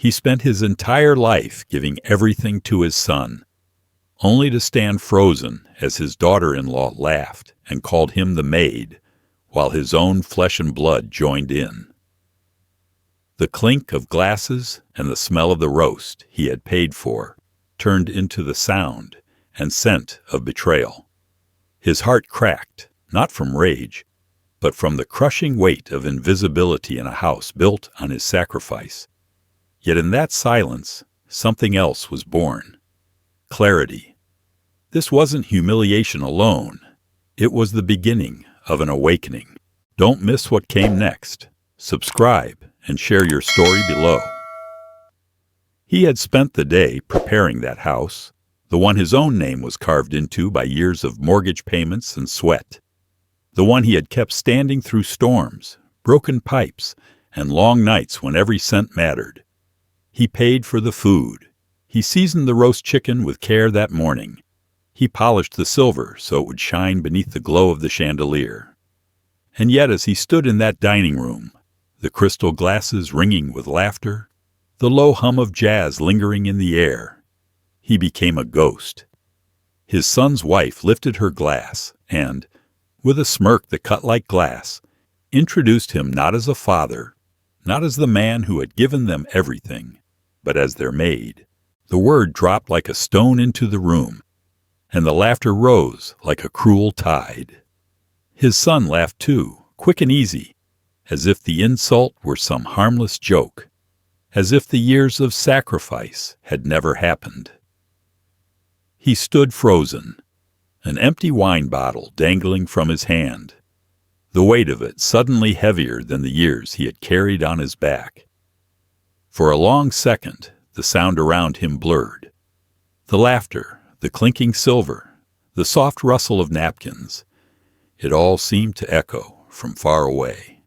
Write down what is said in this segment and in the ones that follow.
He spent his entire life giving everything to his son, only to stand frozen as his daughter-in-law laughed and called him the Maid, while his own flesh and blood joined in. The clink of glasses and the smell of the roast he had paid for turned into the sound and scent of betrayal. His heart cracked, not from rage, but from the crushing weight of invisibility in a house built on his sacrifice. Yet in that silence, something else was born. Clarity. This wasn't humiliation alone. It was the beginning of an awakening. Don't miss what came next. Subscribe and share your story below. He had spent the day preparing that house, the one his own name was carved into by years of mortgage payments and sweat, the one he had kept standing through storms, broken pipes, and long nights when every cent mattered. He paid for the food. He seasoned the roast chicken with care that morning. He polished the silver so it would shine beneath the glow of the chandelier. And yet as he stood in that dining room, the crystal glasses ringing with laughter, the low hum of jazz lingering in the air, he became a ghost. His son's wife lifted her glass and, with a smirk that cut like glass, introduced him not as a father, not as the man who had given them everything, but as their maid. The word dropped like a stone into the room, and the laughter rose like a cruel tide. His son laughed too, quick and easy, as if the insult were some harmless joke, as if the years of sacrifice had never happened. He stood frozen, an empty wine bottle dangling from his hand, the weight of it suddenly heavier than the years he had carried on his back. For a long second, the sound around him blurred. The laughter, the clinking silver, the soft rustle of napkins, it all seemed to echo from far away,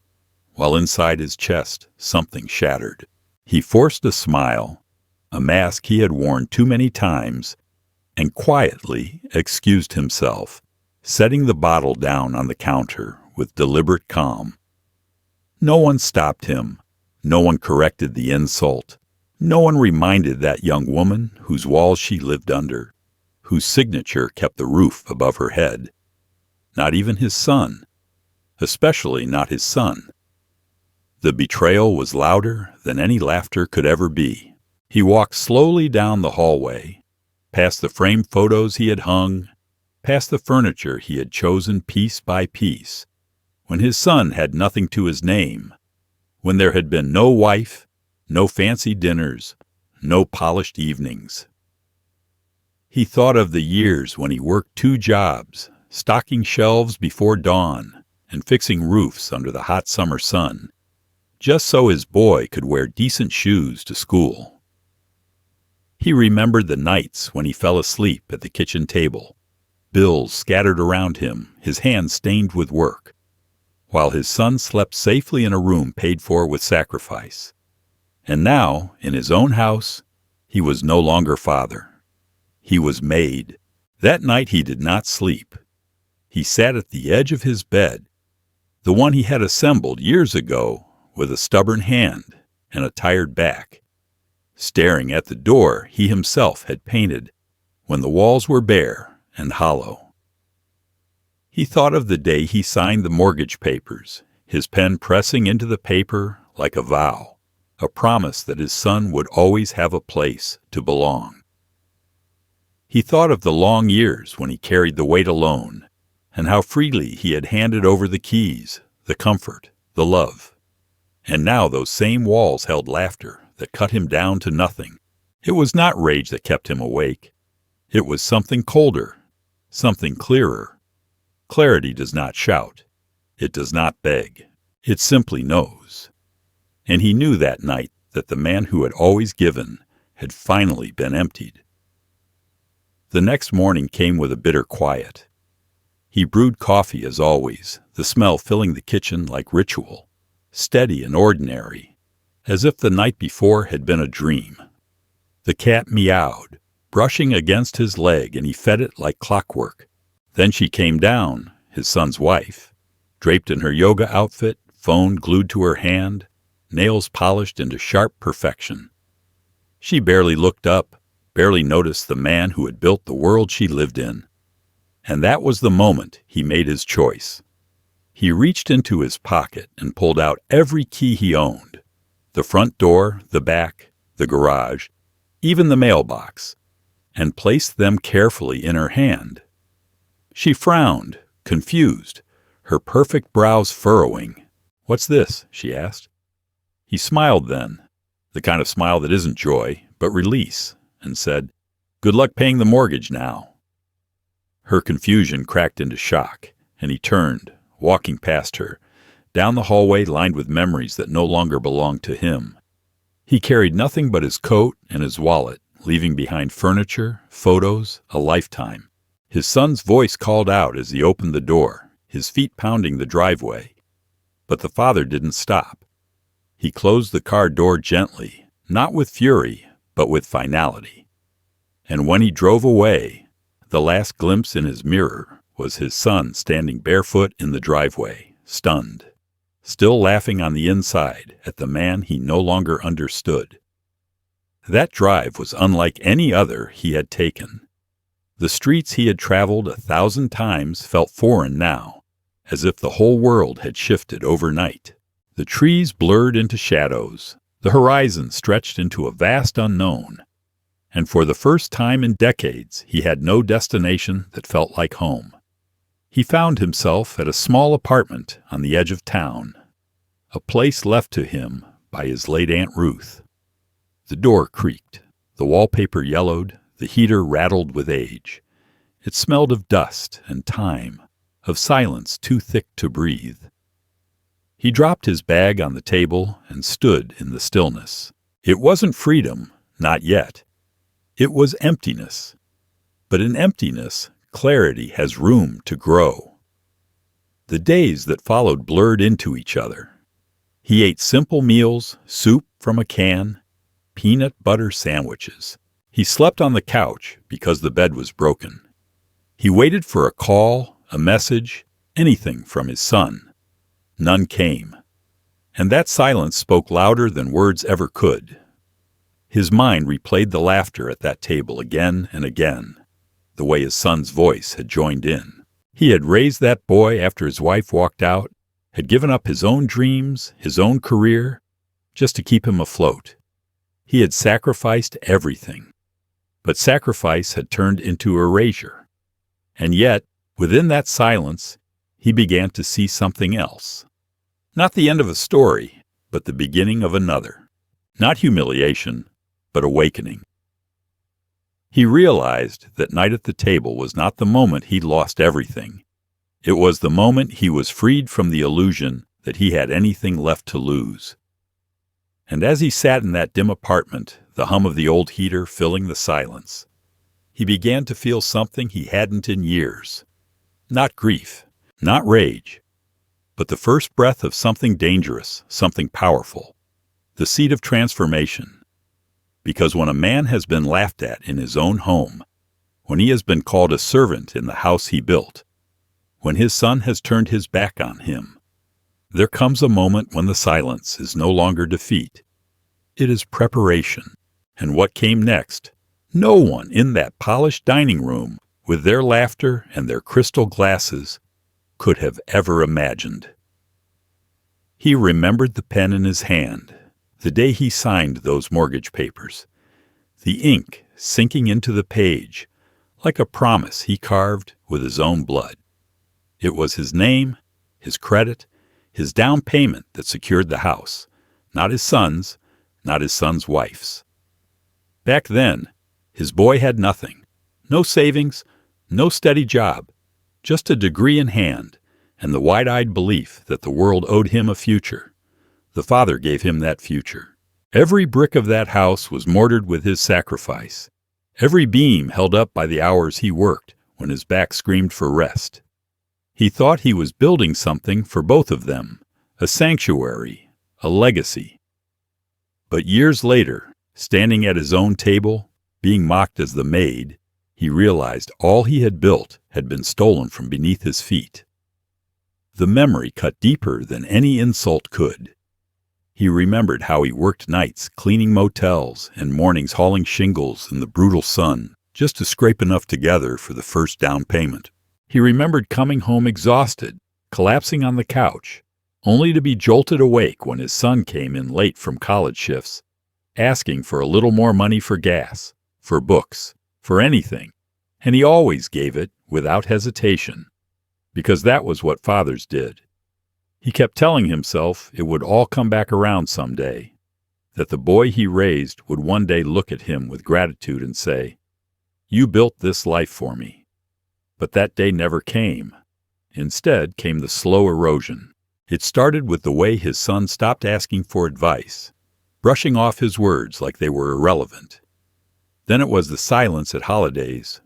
while inside his chest something shattered. He forced a smile, a mask he had worn too many times, and quietly excused himself, setting the bottle down on the counter with deliberate calm. No one stopped him. No one corrected the insult. No one reminded that young woman whose walls she lived under, whose signature kept the roof above her head. Not even his son, especially not his son. The betrayal was louder than any laughter could ever be. He walked slowly down the hallway, past the framed photos he had hung, past the furniture he had chosen piece by piece, when his son had nothing to his name, when there had been no wife, no fancy dinners, no polished evenings. He thought of the years when he worked 2 jobs, stocking shelves before dawn and fixing roofs under the hot summer sun, just so his boy could wear decent shoes to school. He remembered the nights when he fell asleep at the kitchen table, bills scattered around him, his hands stained with work, while his son slept safely in a room paid for with sacrifice. And now, in his own house, he was no longer father. He was Maid. That night he did not sleep. He sat at the edge of his bed, the one he had assembled years ago with a stubborn hand and a tired back, staring at the door he himself had painted when the walls were bare and hollow. He thought of the day he signed the mortgage papers, his pen pressing into the paper like a vow, a promise that his son would always have a place to belong. He thought of the long years when he carried the weight alone, and how freely he had handed over the keys, the comfort, the love. And now those same walls held laughter that cut him down to nothing. It was not rage that kept him awake. It was something colder, something clearer. Clarity does not shout. It does not beg. It simply knows. And he knew that night that the man who had always given had finally been emptied. The next morning came with a bitter quiet. He brewed coffee as always, the smell filling the kitchen like ritual, steady and ordinary, as if the night before had been a dream. The cat meowed, brushing against his leg, and he fed it like clockwork. Then she came down, his son's wife, draped in her yoga outfit, phone glued to her hand, nails polished into sharp perfection. She barely looked up, barely noticed the man who had built the world she lived in. And that was the moment he made his choice. He reached into his pocket and pulled out every key he owned. The front door, the back, the garage, even the mailbox, and placed them carefully in her hand. She frowned, confused, her perfect brows furrowing. "What's this?" she asked. He smiled then, the kind of smile that isn't joy, but release, and said, "Good luck paying the mortgage now." Her confusion cracked into shock, and he turned, walking past her, down the hallway lined with memories that no longer belonged to him. He carried nothing but his coat and his wallet, leaving behind furniture, photos, a lifetime. His son's voice called out as he opened the door, his feet pounding the driveway. But the father didn't stop. He closed the car door gently, not with fury, but with finality. And when he drove away, the last glimpse in his mirror was his son standing barefoot in the driveway, stunned, still laughing on the inside at the man he no longer understood. That drive was unlike any other he had taken. The streets he had traveled 1,000 times felt foreign now, as if the whole world had shifted overnight. The trees blurred into shadows, the horizon stretched into a vast unknown, and for the first time in decades he had no destination that felt like home. He found himself at a small apartment on the edge of town, a place left to him by his late Aunt Ruth. The door creaked, the wallpaper yellowed, the heater rattled with age. It smelled of dust and time, of silence too thick to breathe. He dropped his bag on the table and stood in the stillness. It wasn't freedom, not yet. It was emptiness. But in emptiness, clarity has room to grow. The days that followed blurred into each other. He ate simple meals, soup from a can, peanut butter sandwiches. He slept on the couch because the bed was broken. He waited for a call, a message, anything from his son. None came. And that silence spoke louder than words ever could. His mind replayed the laughter at that table again and again, the way his son's voice had joined in. He had raised that boy after his wife walked out, had given up his own dreams, his own career, just to keep him afloat. He had sacrificed everything. But sacrifice had turned into erasure. And yet, within that silence, he began to see something else. Not the end of a story, but the beginning of another. Not humiliation, but awakening. He realized that night at the table was not the moment he'd lost everything. It was the moment he was freed from the illusion that he had anything left to lose. And as he sat in that dim apartment, the hum of the old heater filling the silence, he began to feel something he hadn't in years. Not grief, not rage, but the first breath of something dangerous, something powerful, the seed of transformation. Because when a man has been laughed at in his own home, when he has been called a servant in the house he built, when his son has turned his back on him, there comes a moment when the silence is no longer defeat. It is preparation. And what came next, no one in that polished dining room, with their laughter and their crystal glasses, could have ever imagined. He remembered the pen in his hand, the day he signed those mortgage papers, the ink sinking into the page, like a promise he carved with his own blood. It was his name, his credit, his down payment that secured the house, not his son's, not his son's wife's. Back then, his boy had nothing, no savings, no steady job, just a degree in hand and the wide-eyed belief that the world owed him a future. The father gave him that future. Every brick of that house was mortared with his sacrifice, every beam held up by the hours he worked when his back screamed for rest. He thought he was building something for both of them, a sanctuary, a legacy. But years later, standing at his own table, being mocked as the maid, he realized all he had built had been stolen from beneath his feet. The memory cut deeper than any insult could. He remembered how he worked nights cleaning motels and mornings hauling shingles in the brutal sun just to scrape enough together for the first down payment. He remembered coming home exhausted, collapsing on the couch, only to be jolted awake when his son came in late from college shifts, asking for a little more money for gas, for books, for anything, and he always gave it without hesitation, because that was what fathers did. He kept telling himself it would all come back around someday, that the boy he raised would one day look at him with gratitude and say, "You built this life for me." But that day never came. Instead came the slow erosion. It started with the way his son stopped asking for advice, brushing off his words like they were irrelevant. Then it was the silence at holidays,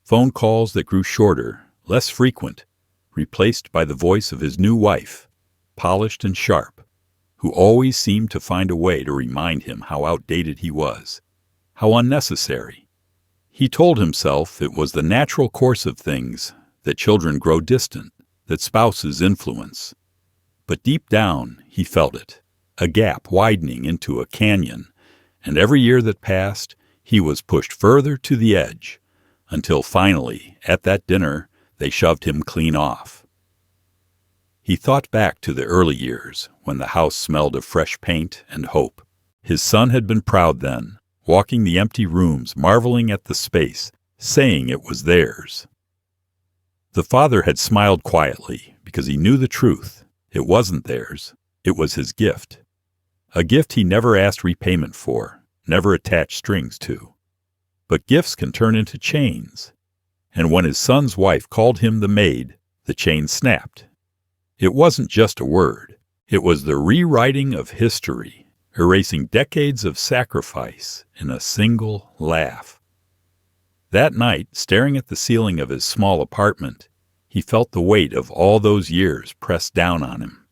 phone calls that grew shorter, less frequent, replaced by the voice of his new wife, polished and sharp, who always seemed to find a way to remind him how outdated he was, how unnecessary. He told himself it was the natural course of things, that children grow distant, that spouses influence. But deep down, he felt it, a gap widening into a canyon, and every year that passed, he was pushed further to the edge, until finally, at that dinner, they shoved him clean off. He thought back to the early years, when the house smelled of fresh paint and hope. His son had been proud then, walking the empty rooms, marveling at the space, saying it was theirs. The father had smiled quietly, because he knew the truth. It wasn't theirs. It was his gift. A gift he never asked repayment for, never attached strings to. But gifts can turn into chains. And when his son's wife called him the Maid, the chain snapped. It wasn't just a word. It was the rewriting of history, erasing decades of sacrifice in a single laugh. That night, staring at the ceiling of his small apartment, he felt the weight of all those years pressed down on him.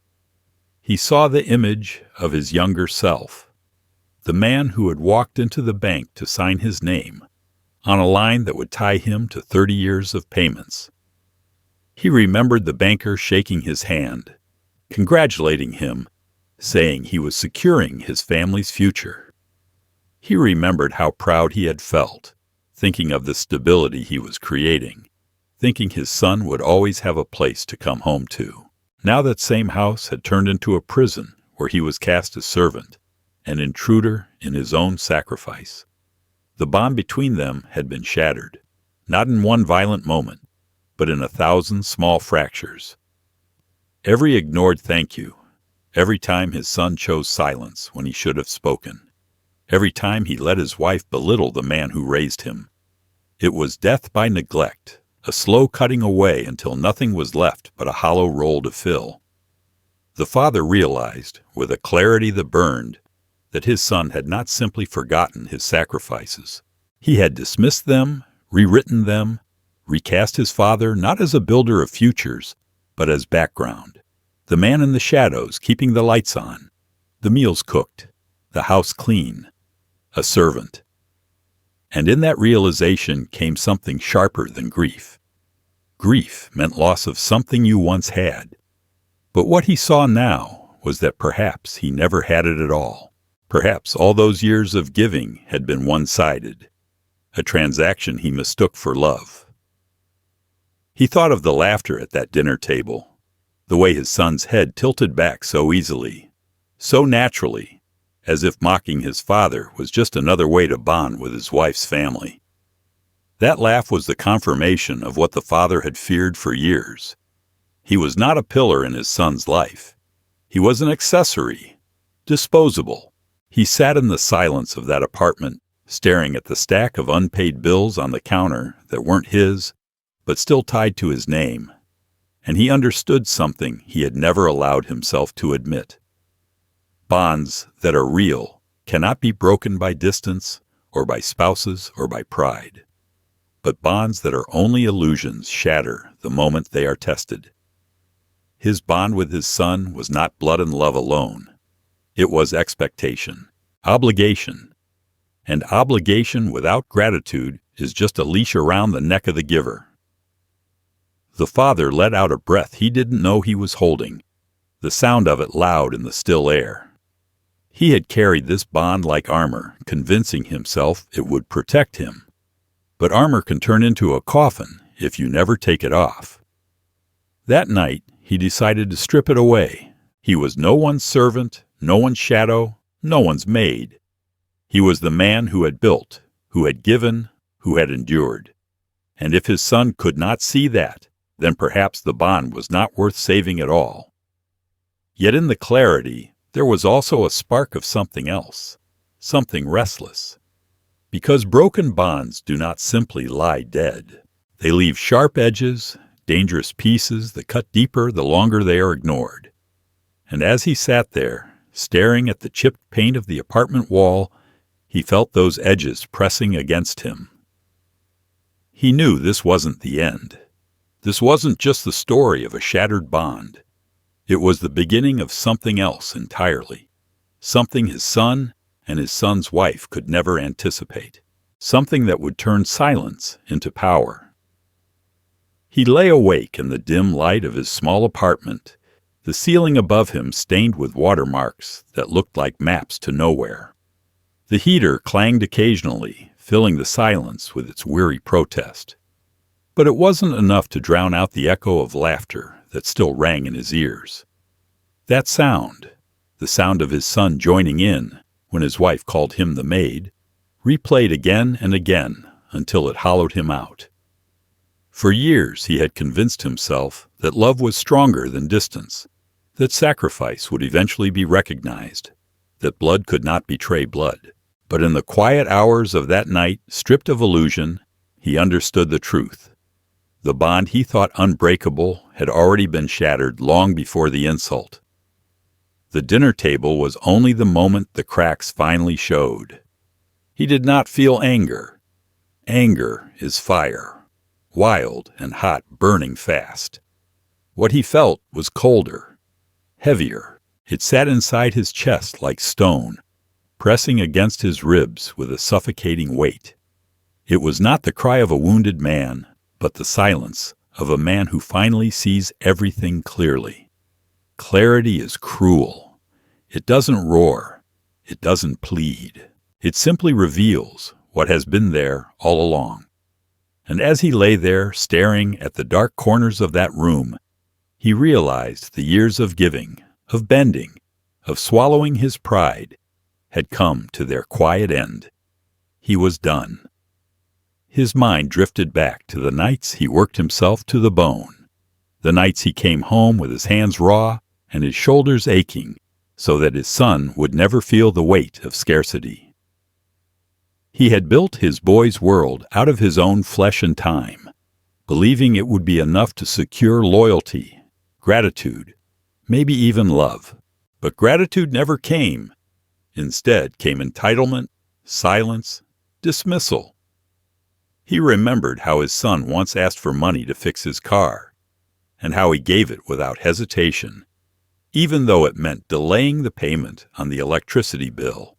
He saw the image of his younger self, the man who had walked into the bank to sign his name, on a line that would tie him to 30 years of payments. He remembered the banker shaking his hand, congratulating him, saying he was securing his family's future. He remembered how proud he had felt, thinking of the stability he was creating, thinking his son would always have a place to come home to. Now that same house had turned into a prison where he was cast as servant, an intruder in his own sacrifice. The bond between them had been shattered, not in one violent moment, but in 1,000 small fractures. Every ignored thank you, every time his son chose silence when he should have spoken, every time he let his wife belittle the man who raised him. It was death by neglect, a slow cutting away until nothing was left but a hollow role to fill. The father realized, with a clarity that burned, that his son had not simply forgotten his sacrifices. He had dismissed them, rewritten them, recast his father not as a builder of futures, but as background, the man in the shadows keeping the lights on, the meals cooked, the house clean, a servant. And in that realization came something sharper than grief. Grief meant loss of something you once had. But what he saw now was that perhaps he never had it at all. Perhaps all those years of giving had been one-sided, a transaction he mistook for love. He thought of the laughter at that dinner table, the way his son's head tilted back so easily, so naturally, as if mocking his father was just another way to bond with his wife's family. That laugh was the confirmation of what the father had feared for years. He was not a pillar in his son's life. He was an accessory, disposable. He sat in the silence of that apartment, staring at the stack of unpaid bills on the counter that weren't his, but still tied to his name, and he understood something he had never allowed himself to admit. Bonds that are real cannot be broken by distance or by spouses or by pride, but bonds that are only illusions shatter the moment they are tested. His bond with his son was not blood and love alone. It was expectation, obligation, and obligation without gratitude is just a leash around the neck of the giver. The father let out a breath he didn't know he was holding, the sound of it loud in the still air. He had carried this bond like armor, convincing himself it would protect him. But armor can turn into a coffin if you never take it off. That night, he decided to strip it away. He was no one's servant, no one's shadow, no one's maid. He was the man who had built, who had given, who had endured. And if his son could not see that, then perhaps the bond was not worth saving at all. Yet in the clarity, there was also a spark of something else, something restless. Because broken bonds do not simply lie dead. They leave sharp edges, dangerous pieces that cut deeper the longer they are ignored. And as he sat there, staring at the chipped paint of the apartment wall, he felt those edges pressing against him. He knew this wasn't the end. This wasn't just the story of a shattered bond. It was the beginning of something else entirely. Something his son and his son's wife could never anticipate. Something that would turn silence into power. He lay awake in the dim light of his small apartment, the ceiling above him stained with watermarks that looked like maps to nowhere. The heater clanged occasionally, filling the silence with its weary protest. But it wasn't enough to drown out the echo of laughter that still rang in his ears. That sound, the sound of his son joining in when his wife called him the maid, replayed again and again until it hollowed him out. For years he had convinced himself that love was stronger than distance, that sacrifice would eventually be recognized, that blood could not betray blood. But in the quiet hours of that night, stripped of illusion, he understood the truth. The bond he thought unbreakable had already been shattered long before the insult. The dinner table was only the moment the cracks finally showed. He did not feel anger. Anger is fire, wild and hot, burning fast. What he felt was colder, heavier. It sat inside his chest like stone, pressing against his ribs with a suffocating weight. It was not the cry of a wounded man, but the silence of a man who finally sees everything clearly. Clarity is cruel. It doesn't roar. It doesn't plead. It simply reveals what has been there all along. And as he lay there staring at the dark corners of that room, he realized the years of giving, of bending, of swallowing his pride had come to their quiet end. He was done. His mind drifted back to the nights he worked himself to the bone, the nights he came home with his hands raw and his shoulders aching so that his son would never feel the weight of scarcity. He had built his boy's world out of his own flesh and time, believing it would be enough to secure loyalty, gratitude, maybe even love. But gratitude never came. Instead came entitlement, silence, dismissal. He remembered how his son once asked for money to fix his car, and how he gave it without hesitation, even though it meant delaying the payment on the electricity bill.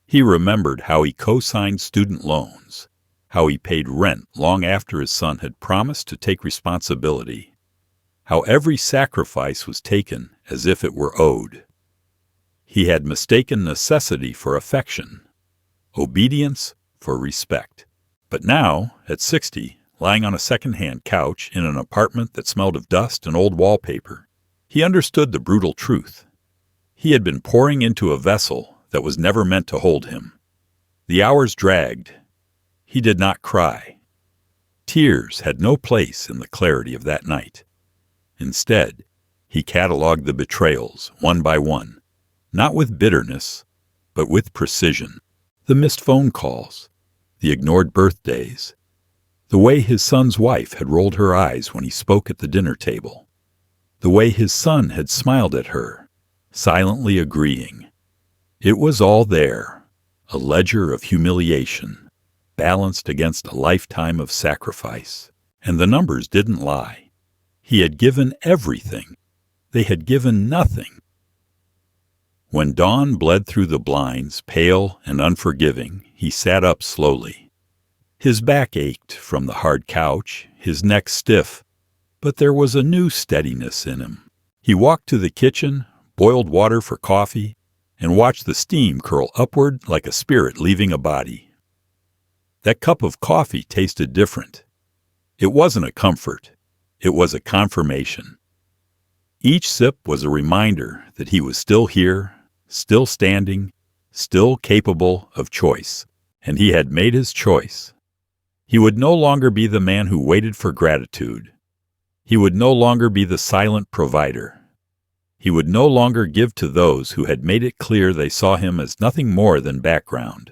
He remembered how he co-signed student loans, how he paid rent long after his son had promised to take responsibility, how every sacrifice was taken as if it were owed. He had mistaken necessity for affection, obedience for respect. But now, at 60, lying on a second-hand couch in an apartment that smelled of dust and old wallpaper, he understood the brutal truth. He had been pouring into a vessel that was never meant to hold him. The hours dragged. He did not cry. Tears had no place in the clarity of that night. Instead, he cataloged the betrayals one by one, not with bitterness, but with precision. The missed phone calls, the ignored birthdays, the way his son's wife had rolled her eyes when he spoke at the dinner table, the way his son had smiled at her, silently agreeing. It was all there, a ledger of humiliation, balanced against a lifetime of sacrifice. And the numbers didn't lie. He had given everything. They had given nothing. When dawn bled through the blinds, pale and unforgiving, he sat up slowly. His back ached from the hard couch, his neck stiff, but there was a new steadiness in him. He walked to the kitchen, boiled water for coffee, and watched the steam curl upward like a spirit leaving a body. That cup of coffee tasted different. It wasn't a comfort. It was a confirmation. Each sip was a reminder that he was still here, still standing, still capable of choice. And he had made his choice. He would no longer be the man who waited for gratitude. He would no longer be the silent provider. He would no longer give to those who had made it clear they saw him as nothing more than background.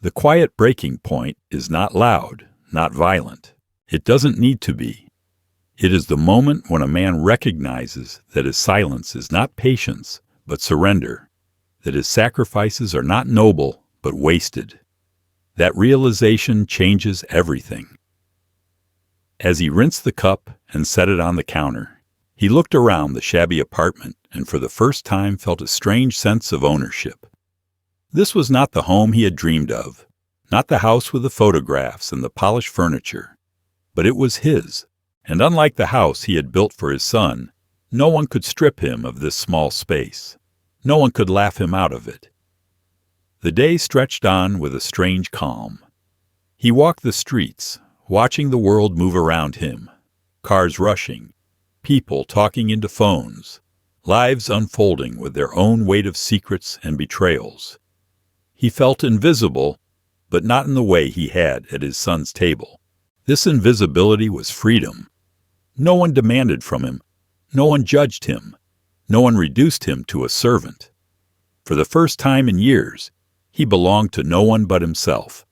The quiet breaking point is not loud, not violent. It doesn't need to be. It is the moment when a man recognizes that his silence is not patience, but surrender, that his sacrifices are not noble, but wasted. That realization changes everything. As he rinsed the cup and set it on the counter, he looked around the shabby apartment and for the first time felt a strange sense of ownership. This was not the home he had dreamed of, not the house with the photographs and the polished furniture, but it was his, and unlike the house he had built for his son, no one could strip him of this small space. No one could laugh him out of it. The day stretched on with a strange calm. He walked the streets, watching the world move around him, cars rushing, people talking into phones, lives unfolding with their own weight of secrets and betrayals. He felt invisible, but not in the way he had at his son's table. This invisibility was freedom. No one demanded from him. No one judged him. No one reduced him to a servant. For the first time in years, he belonged to no one but himself.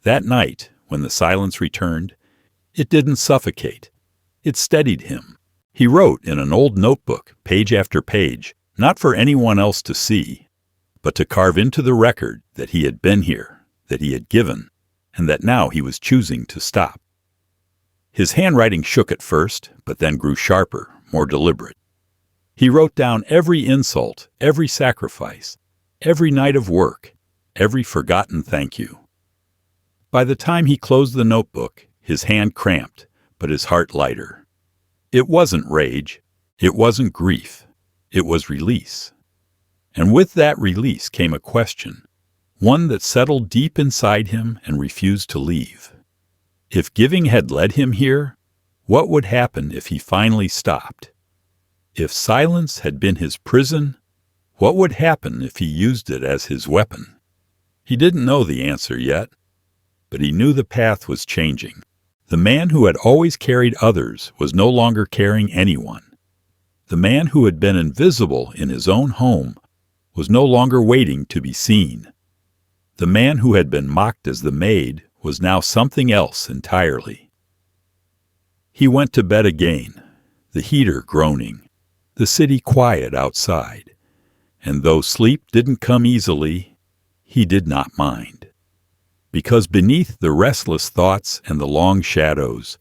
That night, when the silence returned, it didn't suffocate. It steadied him. He wrote in an old notebook, page after page, not for anyone else to see, but to carve into the record that he had been here, that he had given, and that now he was choosing to stop. His handwriting shook at first, but then grew sharper, more deliberate. He wrote down every insult, every sacrifice, every night of work, every forgotten thank you. By the time he closed the notebook, his hand cramped, but his heart lighter. It wasn't rage. It wasn't grief. It was release. And with that release came a question, one that settled deep inside him and refused to leave. If giving had led him here, what would happen if he finally stopped? If silence had been his prison, what would happen if he used it as his weapon? He didn't know the answer yet, but he knew the path was changing. The man who had always carried others was no longer carrying anyone. The man who had been invisible in his own home was no longer waiting to be seen. The man who had been mocked as the maid was now something else entirely. He went to bed again, the heater groaning, the city quiet outside, and though sleep didn't come easily, he did not mind. Because beneath the restless thoughts and the long shadows,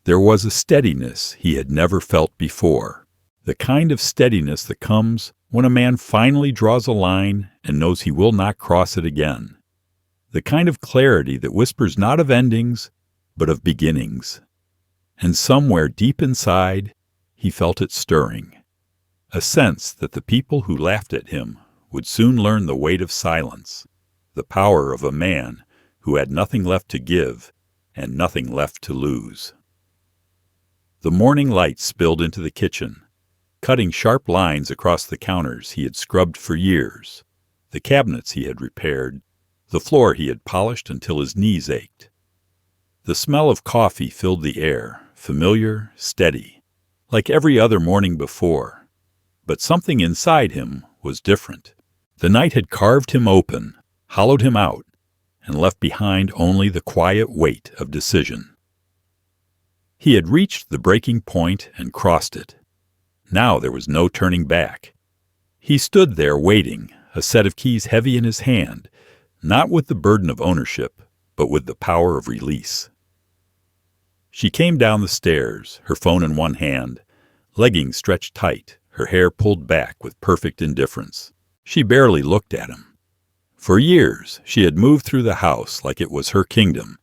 there was a steadiness he had never felt before, the kind of steadiness that comes when a man finally draws a line and knows he will not cross it again, the kind of clarity that whispers not of endings, but of beginnings. And somewhere deep inside, he felt it stirring, a sense that the people who laughed at him would soon learn the weight of silence, the power of a man who had nothing left to give and nothing left to lose. The morning light spilled into the kitchen, cutting sharp lines across the counters he had scrubbed for years, the cabinets he had repaired, the floor he had polished until his knees ached. The smell of coffee filled the air, familiar, steady, like every other morning before. But something inside him was different. The night had carved him open, hollowed him out, and left behind only the quiet weight of decision. He had reached the breaking point and crossed it. Now there was no turning back. He stood there waiting, a set of keys heavy in his hand, not with the burden of ownership, but with the power of release. She came down the stairs, her phone in one hand, leggings stretched tight, her hair pulled back with perfect indifference. She barely looked at him. For years, she had moved through the house like it was her kingdom,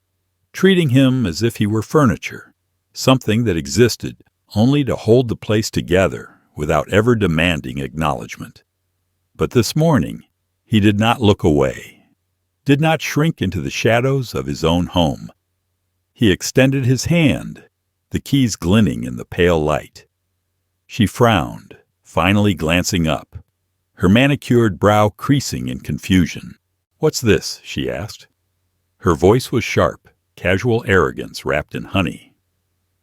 treating him as if he were furniture, something that existed only to hold the place together without ever demanding acknowledgement. But this morning, he did not look away, did not shrink into the shadows of his own home. He extended his hand, the keys glinting in the pale light. She frowned, finally glancing up, her manicured brow creasing in confusion. "What's this?" she asked. Her voice was sharp, casual arrogance wrapped in honey.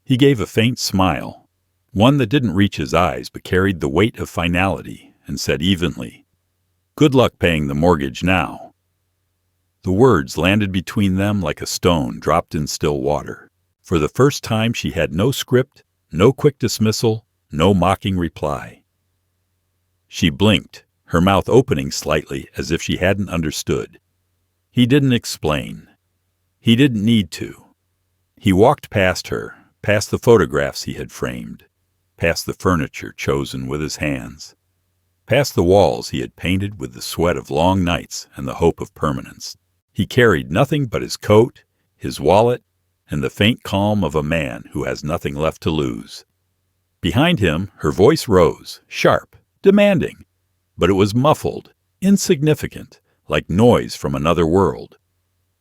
He gave a faint smile, one that didn't reach his eyes but carried the weight of finality, and said evenly, "Good luck paying the mortgage now." The words landed between them like a stone dropped in still water. For the first time she had no script, no quick dismissal, no mocking reply. She blinked, her mouth opening slightly as if she hadn't understood. He didn't explain. He didn't need to. He walked past her, past the photographs he had framed, past the furniture chosen with his hands, past the walls he had painted with the sweat of long nights and the hope of permanence. He carried nothing but his coat, his wallet, and the faint calm of a man who has nothing left to lose. Behind him, her voice rose, sharp, demanding, but it was muffled, insignificant, like noise from another world.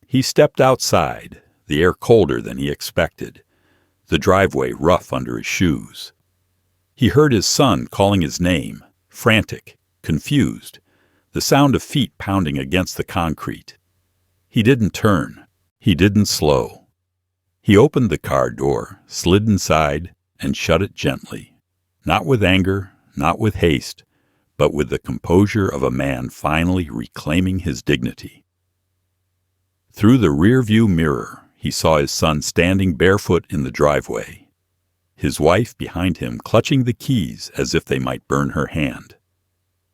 He stepped outside, the air colder than he expected, the driveway rough under his shoes. He heard his son calling his name, frantic, confused, the sound of feet pounding against the concrete. He didn't turn. He didn't slow. He opened the car door, slid inside, and shut it gently, not with anger, not with haste, but with the composure of a man finally reclaiming his dignity. Through the rear-view mirror, he saw his son standing barefoot in the driveway, his wife behind him clutching the keys as if they might burn her hand.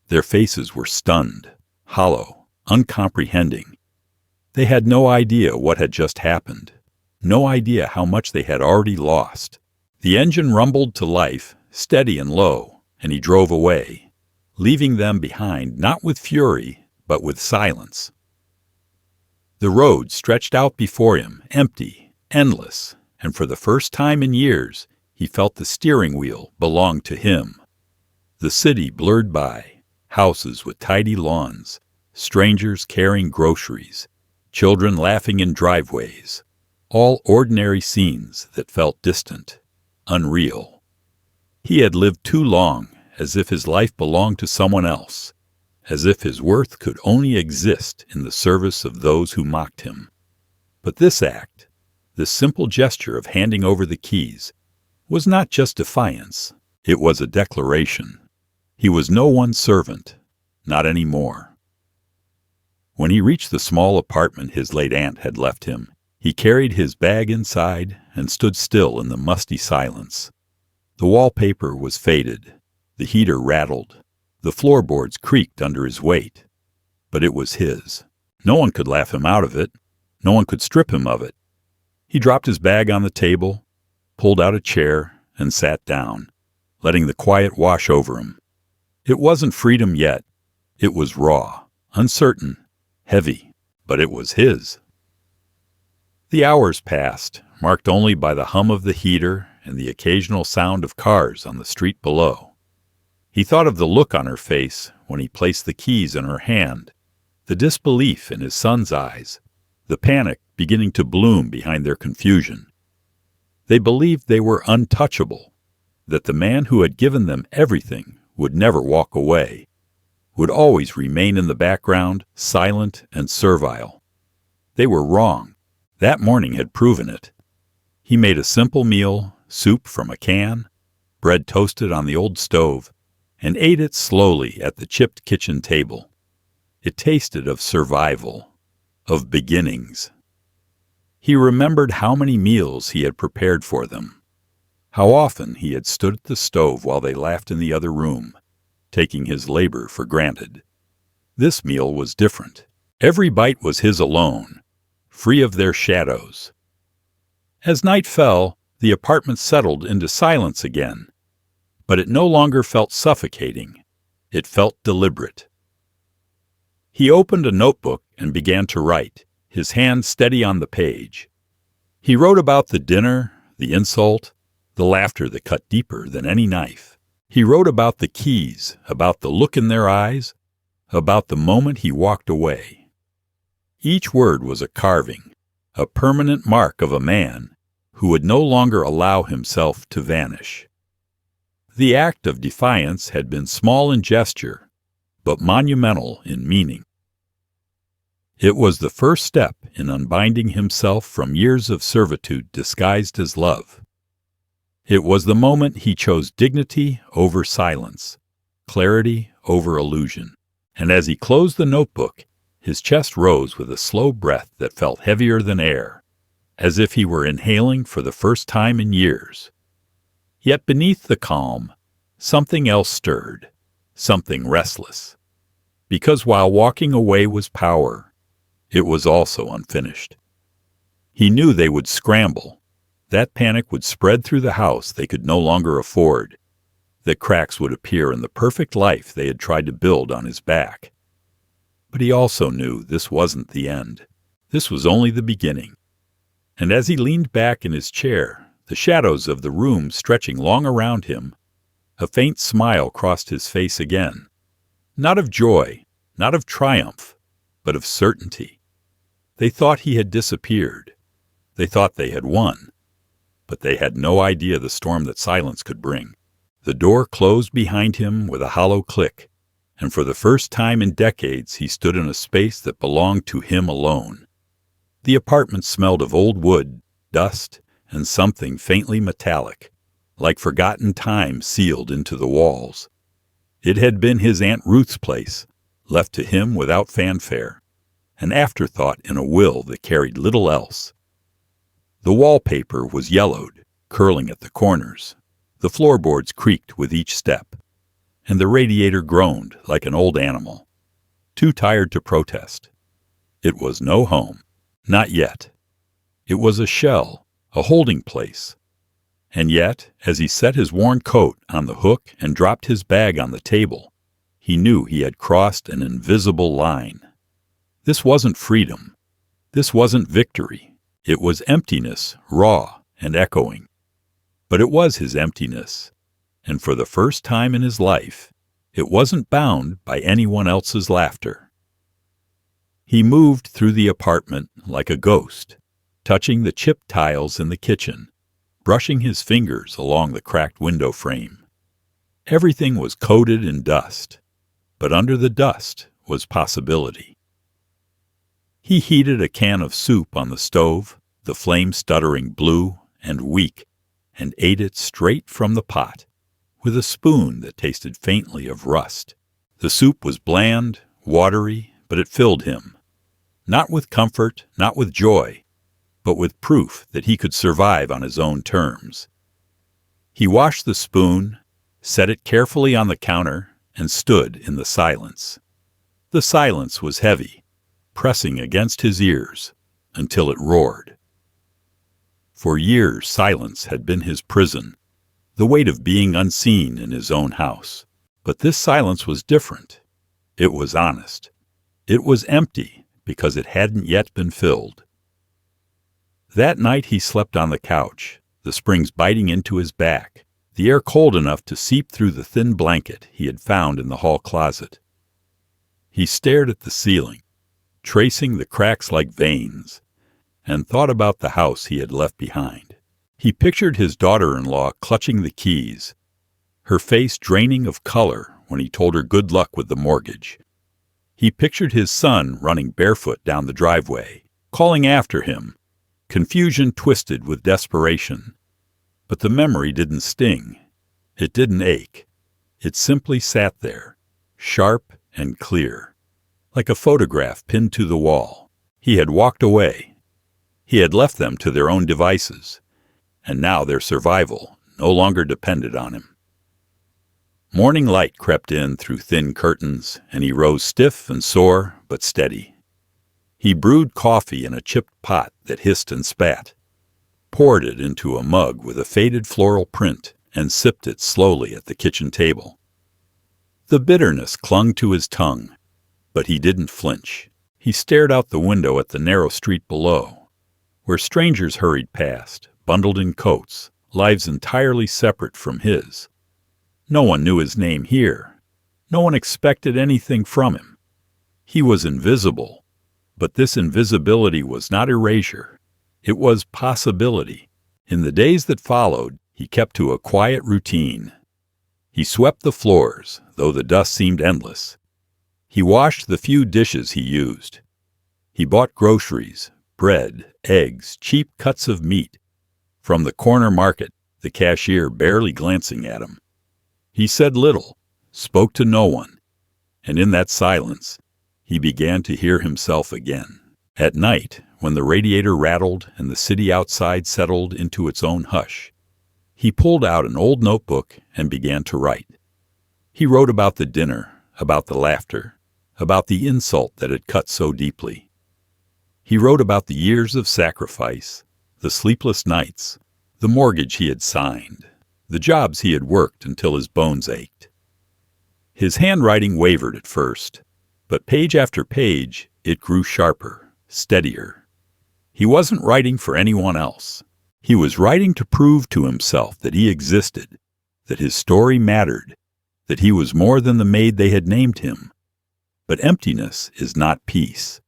Their faces were stunned, hollow, uncomprehending. They had no idea what had just happened, no idea how much they had already lost. The engine rumbled to life, steady and low, and he drove away, leaving them behind not with fury, but with silence. The road stretched out before him, empty, endless, and for the first time in years, he felt the steering wheel belonged to him. The city blurred by, houses with tidy lawns, strangers carrying groceries, children laughing in driveways, all ordinary scenes that felt distant, unreal. He had lived too long as if his life belonged to someone else, as if his worth could only exist in the service of those who mocked him. But this act, this simple gesture of handing over the keys, was not just defiance, it was a declaration. He was no one's servant, not anymore. When he reached the small apartment his late aunt had left him, he carried his bag inside and stood still in the musty silence. The wallpaper was faded, the heater rattled, the floorboards creaked under his weight. But it was his. No one could laugh him out of it. No one could strip him of it. He dropped his bag on the table, pulled out a chair, and sat down, letting the quiet wash over him. It wasn't freedom yet. It was raw, uncertain, heavy, but it was his. The hours passed, marked only by the hum of the heater and the occasional sound of cars on the street below. He thought of the look on her face when he placed the keys in her hand, the disbelief in his son's eyes, the panic beginning to bloom behind their confusion. They believed they were untouchable, that the man who had given them everything would never walk away, would always remain in the background, silent and servile. They were wrong. That morning had proven it. He made a simple meal, soup from a can, bread toasted on the old stove, and ate it slowly at the chipped kitchen table. It tasted of survival, of beginnings. He remembered how many meals he had prepared for them, how often he had stood at the stove while they laughed in the other room, taking his labor for granted. This meal was different. Every bite was his alone, free of their shadows. As night fell, the apartment settled into silence again, but it no longer felt suffocating. It felt deliberate. He opened a notebook and began to write, his hand steady on the page. He wrote about the dinner, the insult, the laughter that cut deeper than any knife. He wrote about the keys, about the look in their eyes, about the moment he walked away. Each word was a carving, a permanent mark of a man who would no longer allow himself to vanish. The act of defiance had been small in gesture, but monumental in meaning. It was the first step in unbinding himself from years of servitude disguised as love. It was the moment he chose dignity over silence, clarity over illusion, and as he closed the notebook, his chest rose with a slow breath that felt heavier than air, as if he were inhaling for the first time in years. Yet beneath the calm, something else stirred, something restless. Because while walking away was power, it was also unfinished. He knew they would scramble. That panic would spread through the house they could no longer afford. That cracks would appear in the perfect life they had tried to build on his back. But he also knew this wasn't the end. This was only the beginning. And as he leaned back in his chair, the shadows of the room stretching long around him, a faint smile crossed his face again. Not of joy, not of triumph, but of certainty. They thought he had disappeared. They thought they had won. But they had no idea the storm that silence could bring. The door closed behind him with a hollow click, and for the first time in decades he stood in a space that belonged to him alone. The apartment smelled of old wood, dust, and something faintly metallic, like forgotten time sealed into the walls. It had been his Aunt Ruth's place, left to him without fanfare, an afterthought in a will that carried little else. The wallpaper was yellowed, curling at the corners. The floorboards creaked with each step, and the radiator groaned like an old animal, too tired to protest. It was no home, not yet. It was a shell, a holding place. And yet, as he set his worn coat on the hook and dropped his bag on the table, he knew he had crossed an invisible line. This wasn't freedom. This wasn't victory. It was emptiness, raw and echoing. But it was his emptiness, and for the first time in his life, it wasn't bound by anyone else's laughter. He moved through the apartment like a ghost, touching the chipped tiles in the kitchen, brushing his fingers along the cracked window frame. Everything was coated in dust, but under the dust was possibility. He heated a can of soup on the stove, the flame stuttering blue and weak, and ate it straight from the pot, with a spoon that tasted faintly of rust. The soup was bland, watery, but it filled him. Not with comfort, not with joy, but with proof that he could survive on his own terms. He washed the spoon, set it carefully on the counter, and stood in the silence. The silence was heavy, pressing against his ears until it roared. For years silence had been his prison, the weight of being unseen in his own house. But this silence was different. It was honest. It was empty because it hadn't yet been filled. That night he slept on the couch, the springs biting into his back, the air cold enough to seep through the thin blanket he had found in the hall closet. He stared at the ceiling, tracing the cracks like veins, and thought about the house he had left behind. He pictured his daughter-in-law clutching the keys, her face draining of color when he told her good luck with the mortgage. He pictured his son running barefoot down the driveway, calling after him, confusion twisted with desperation. But the memory didn't sting. It didn't ache. It simply sat there, sharp and clear, like a photograph pinned to the wall. He had walked away. He had left them to their own devices, and now their survival no longer depended on him. Morning light crept in through thin curtains, and he rose stiff and sore, but steady. He brewed coffee in a chipped pot that hissed and spat, poured it into a mug with a faded floral print, and sipped it slowly at the kitchen table. The bitterness clung to his tongue, but he didn't flinch. He stared out the window at the narrow street below, where strangers hurried past, bundled in coats, lives entirely separate from his. No one knew his name here. No one expected anything from him. He was invisible, but this invisibility was not erasure. It was possibility. In the days that followed, he kept to a quiet routine. He swept the floors, though the dust seemed endless. He washed the few dishes he used. He bought groceries, bread, eggs, cheap cuts of meat, from the corner market, the cashier barely glancing at him. He said little, spoke to no one, and in that silence, he began to hear himself again. At night, when the radiator rattled and the city outside settled into its own hush, he pulled out an old notebook and began to write. He wrote about the dinner, about the laughter, about the insult that had cut so deeply. He wrote about the years of sacrifice, the sleepless nights, the mortgage he had signed, the jobs he had worked until his bones ached. His handwriting wavered at first, but page after page, it grew sharper, steadier. He wasn't writing for anyone else. He was writing to prove to himself that he existed, that his story mattered, that he was more than the maid they had named him. But emptiness is not peace.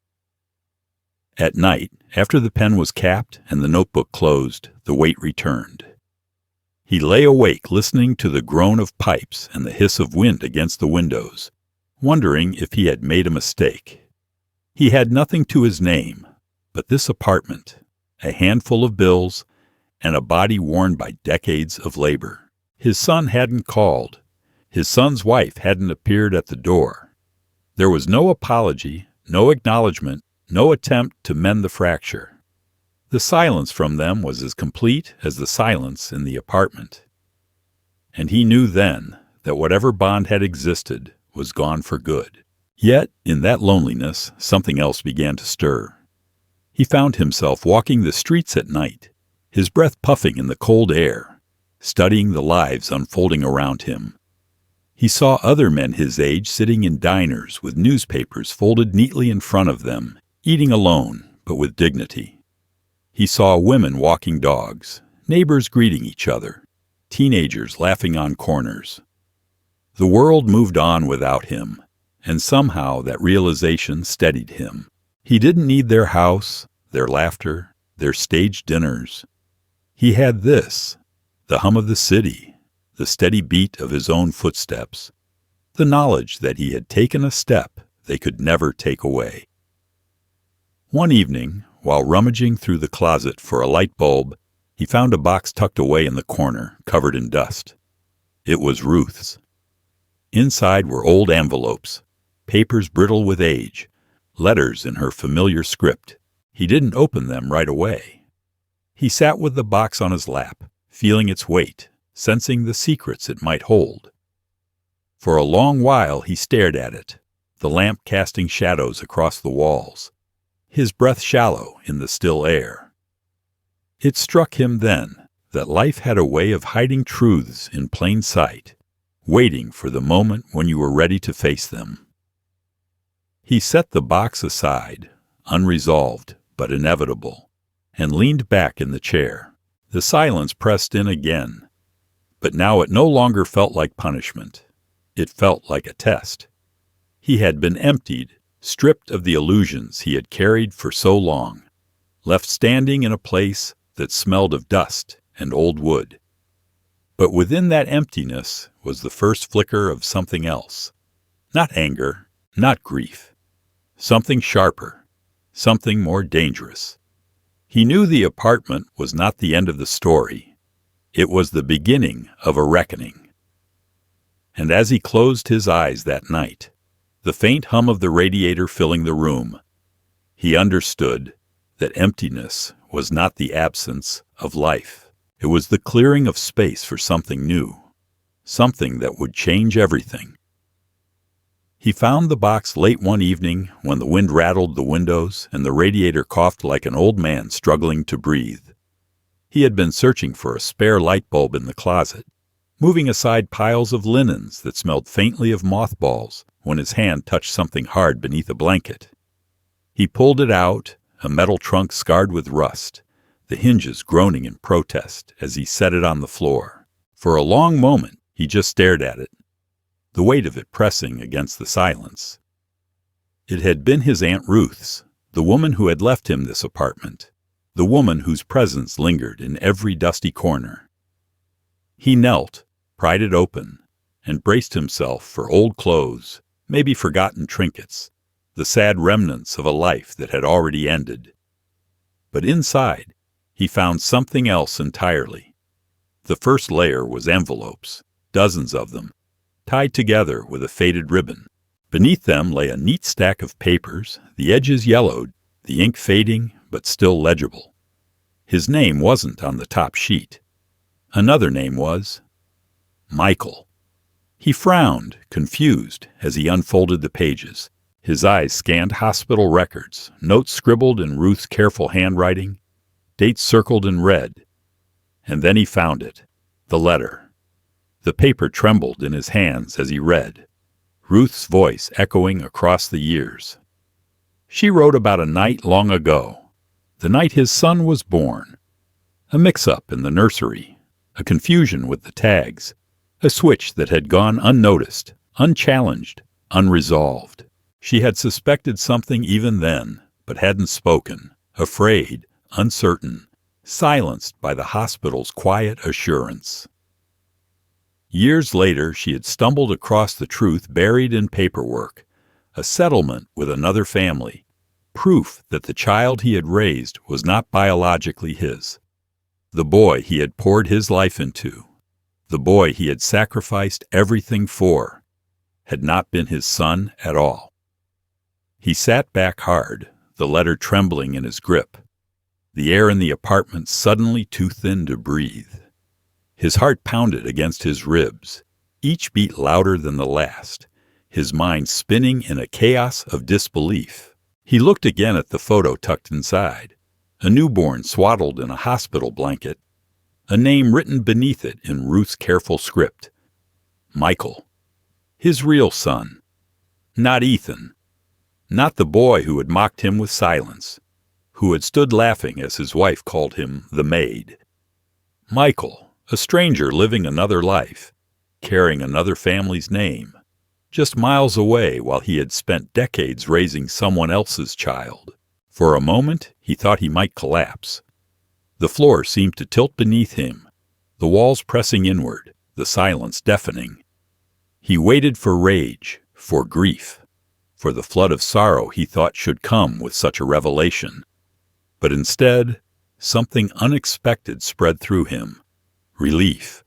At night, after the pen was capped and the notebook closed, the weight returned. He lay awake listening to the groan of pipes and the hiss of wind against the windows, wondering if he had made a mistake. He had nothing to his name, but this apartment, a handful of bills, and a body worn by decades of labor. His son hadn't called. His son's wife hadn't appeared at the door. There was no apology, no acknowledgement, no attempt to mend the fracture. The silence from them was as complete as the silence in the apartment. And he knew then that whatever bond had existed was gone for good. Yet, in that loneliness, something else began to stir. He found himself walking the streets at night, his breath puffing in the cold air, studying the lives unfolding around him. He saw other men his age sitting in diners with newspapers folded neatly in front of them, eating alone, but with dignity. He saw women walking dogs, neighbors greeting each other, teenagers laughing on corners. The world moved on without him, and somehow that realization steadied him. He didn't need their house, their laughter, their staged dinners. He had this, the hum of the city, the steady beat of his own footsteps, the knowledge that he had taken a step they could never take away. One evening, while rummaging through the closet for a light bulb, he found a box tucked away in the corner, covered in dust. It was Ruth's. Inside were old envelopes, papers brittle with age, letters in her familiar script. He didn't open them right away. He sat with the box on his lap, feeling its weight, sensing the secrets it might hold. For a long while he stared at it, the lamp casting shadows across the walls, his breath shallow in the still air. It struck him then that life had a way of hiding truths in plain sight, waiting for the moment when you were ready to face them. He set the box aside, unresolved but inevitable, and leaned back in the chair. The silence pressed in again, but now it no longer felt like punishment. It felt like a test. He had been emptied, stripped of the illusions he had carried for so long, left standing in a place that smelled of dust and old wood. But within that emptiness was the first flicker of something else. Not anger, not grief. Something sharper, something more dangerous. He knew the apartment was not the end of the story. It was the beginning of a reckoning. And as he closed his eyes that night, the faint hum of the radiator filling the room, he understood that emptiness was not the absence of life. It was the clearing of space for something new, something that would change everything. He found the box late one evening when the wind rattled the windows and the radiator coughed like an old man struggling to breathe. He had been searching for a spare light bulb in the closet, moving aside piles of linens that smelled faintly of mothballs when his hand touched something hard beneath a blanket. He pulled it out, a metal trunk scarred with rust, the hinges groaning in protest as he set it on the floor. For a long moment, he just stared at it, the weight of it pressing against the silence. It had been his Aunt Ruth's, the woman who had left him this apartment, the woman whose presence lingered in every dusty corner. He knelt, pried it open, and braced himself for old clothes, maybe forgotten trinkets, the sad remnants of a life that had already ended. But inside, he found something else entirely. The first layer was envelopes, dozens of them, tied together with a faded ribbon. Beneath them lay a neat stack of papers, the edges yellowed, the ink fading but still legible. His name wasn't on the top sheet. Another name was Michael. He frowned, confused, as he unfolded the pages. His eyes scanned hospital records, notes scribbled in Ruth's careful handwriting, dates circled in red. And then he found it, the letter. The paper trembled in his hands as he read, Ruth's voice echoing across the years. She wrote about a night long ago, the night his son was born. A mix-up in the nursery, a confusion with the tags, a switch that had gone unnoticed, unchallenged, unresolved. She had suspected something even then, but hadn't spoken, afraid, uncertain, silenced by the hospital's quiet assurance. Years later, she had stumbled across the truth buried in paperwork, a settlement with another family, proof that the child he had raised was not biologically his. The boy he had poured his life into, the boy he had sacrificed everything for, had not been his son at all. He sat back hard, the letter trembling in his grip, the air in the apartment suddenly too thin to breathe. His heart pounded against his ribs, each beat louder than the last, his mind spinning in a chaos of disbelief. He looked again at the photo tucked inside, a newborn swaddled in a hospital blanket, a name written beneath it in Ruth's careful script. Michael. His real son. Not Ethan. Not the boy who had mocked him with silence, who had stood laughing as his wife called him the Maid. Michael, a stranger living another life, carrying another family's name, just miles away while he had spent decades raising someone else's child. For a moment, he thought he might collapse. The floor seemed to tilt beneath him, the walls pressing inward, the silence deafening. He waited for rage, for grief, for the flood of sorrow he thought should come with such a revelation. But instead, something unexpected spread through him. Relief.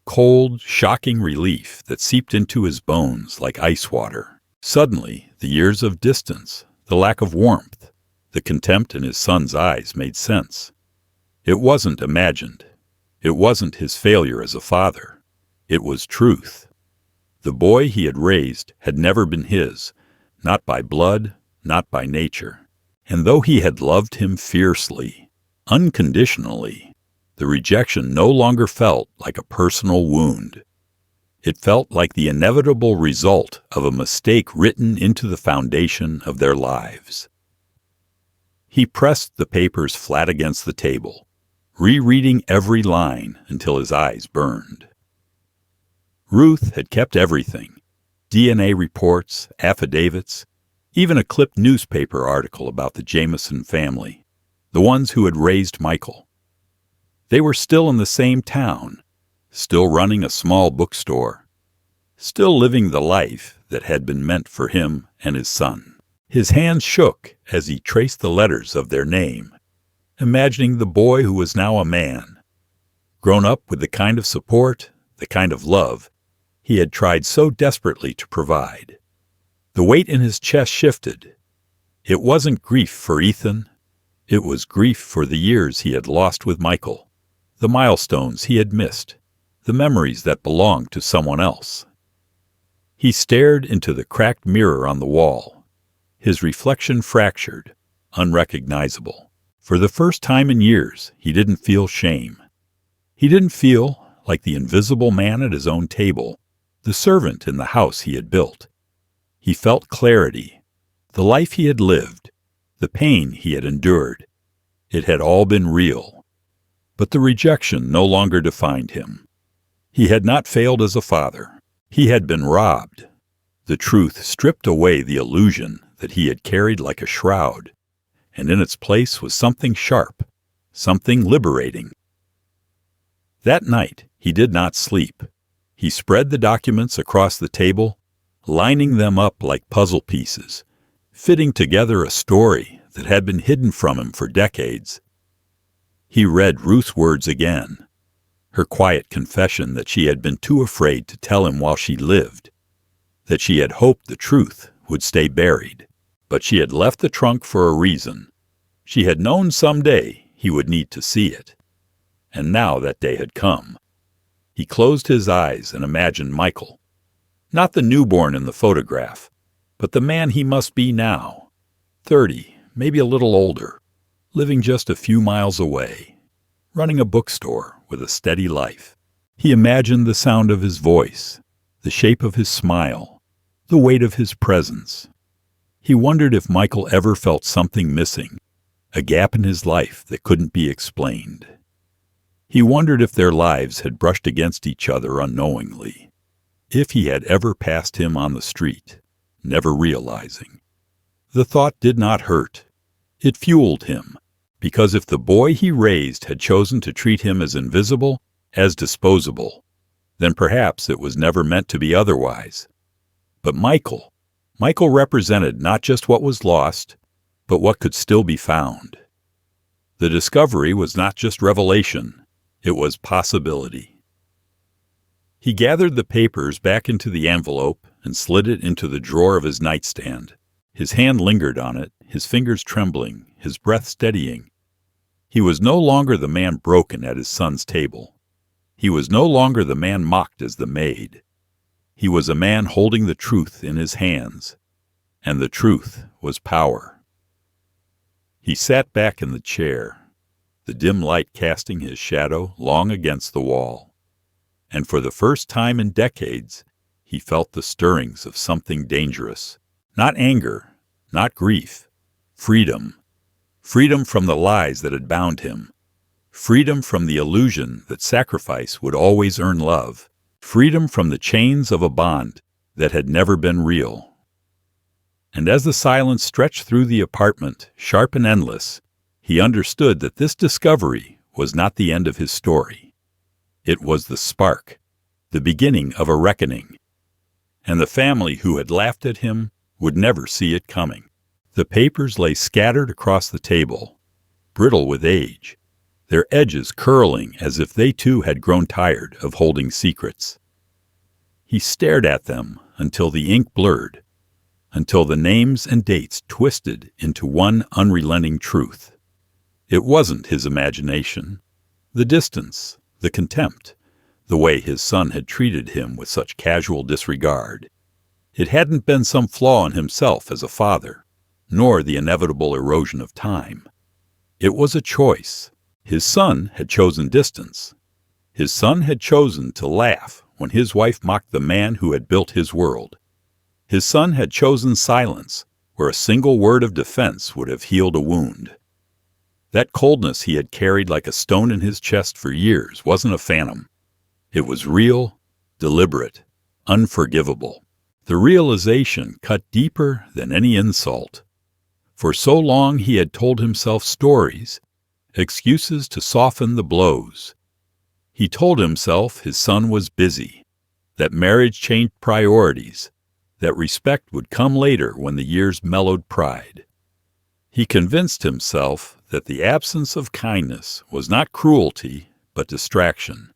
Cold, shocking relief that seeped into his bones like ice water. Suddenly, the years of distance, the lack of warmth, the contempt in his son's eyes made sense. It wasn't imagined. It wasn't his failure as a father. It was truth. The boy he had raised had never been his, not by blood, not by nature. And though he had loved him fiercely, unconditionally, the rejection no longer felt like a personal wound. It felt like the inevitable result of a mistake written into the foundation of their lives. He pressed the papers flat against the table, rereading every line until his eyes burned. Ruth had kept everything: DNA reports, affidavits, even a clipped newspaper article about the Jameson family, the ones who had raised Michael. They were still in the same town, still running a small bookstore, still living the life that had been meant for him and his son. His hands shook as he traced the letters of their name, imagining the boy who was now a man, grown up with the kind of support, the kind of love he had tried so desperately to provide. The weight in his chest shifted. It wasn't grief for Ethan. It was grief for the years he had lost with Michael, the milestones he had missed, the memories that belonged to someone else. He stared into the cracked mirror on the wall, his reflection fractured, unrecognizable. For the first time in years, he didn't feel shame. He didn't feel like the invisible man at his own table, the servant in the house he had built. He felt clarity, the life he had lived, the pain he had endured. It had all been real. But the rejection no longer defined him. He had not failed as a father. He had been robbed. The truth stripped away the illusion that he had carried like a shroud, and in its place was something sharp, something liberating. That night he did not sleep. He spread the documents across the table, lining them up like puzzle pieces, fitting together a story that had been hidden from him for decades. He read Ruth's words again, her quiet confession that she had been too afraid to tell him while she lived, that she had hoped the truth would stay buried, but she had left the trunk for a reason. She had known someday he would need to see it, and now that day had come. He closed his eyes and imagined Michael, not the newborn in the photograph, but the man he must be now, 30, maybe a little older, living just a few miles away, running a bookstore with a steady life. He imagined the sound of his voice, the shape of his smile, the weight of his presence. He wondered if Michael ever felt something missing, a gap in his life that couldn't be explained. He wondered if their lives had brushed against each other unknowingly, if he had ever passed him on the street, never realizing. The thought did not hurt. It fueled him, because if the boy he raised had chosen to treat him as invisible, as disposable, then perhaps it was never meant to be otherwise. But Michael represented not just what was lost, but what could still be found. The discovery was not just revelation, it was possibility. He gathered the papers back into the envelope and slid it into the drawer of his nightstand. His hand lingered on it, his fingers trembling, his breath steadying. He was no longer the man broken at his son's table. He was no longer the man mocked as the maid. He was a man holding the truth in his hands, and the truth was power. He sat back in the chair, the dim light casting his shadow long against the wall. And for the first time in decades, he felt the stirrings of something dangerous. Not anger, not grief. Freedom. Freedom from the lies that had bound him. Freedom from the illusion that sacrifice would always earn love. Freedom from the chains of a bond that had never been real. And as the silence stretched through the apartment, sharp and endless, he understood that this discovery was not the end of his story. It was the spark, the beginning of a reckoning. And the family who had laughed at him would never see it coming. The papers lay scattered across the table, brittle with age, their edges curling as if they too had grown tired of holding secrets. He stared at them until the ink blurred, until the names and dates twisted into one unrelenting truth. It wasn't his imagination. The distance, the contempt, the way his son had treated him with such casual disregard. It hadn't been some flaw in himself as a father, nor the inevitable erosion of time. It was a choice. His son had chosen distance. His son had chosen to laugh when his wife mocked the man who had built his world. His son had chosen silence, where a single word of defense would have healed a wound. That coldness he had carried like a stone in his chest for years wasn't a phantom. It was real, deliberate, unforgivable. The realization cut deeper than any insult. For so long he had told himself stories, excuses to soften the blows. He told himself his son was busy, that marriage changed priorities, that respect would come later when the years mellowed pride. He convinced himself that the absence of kindness was not cruelty, but distraction.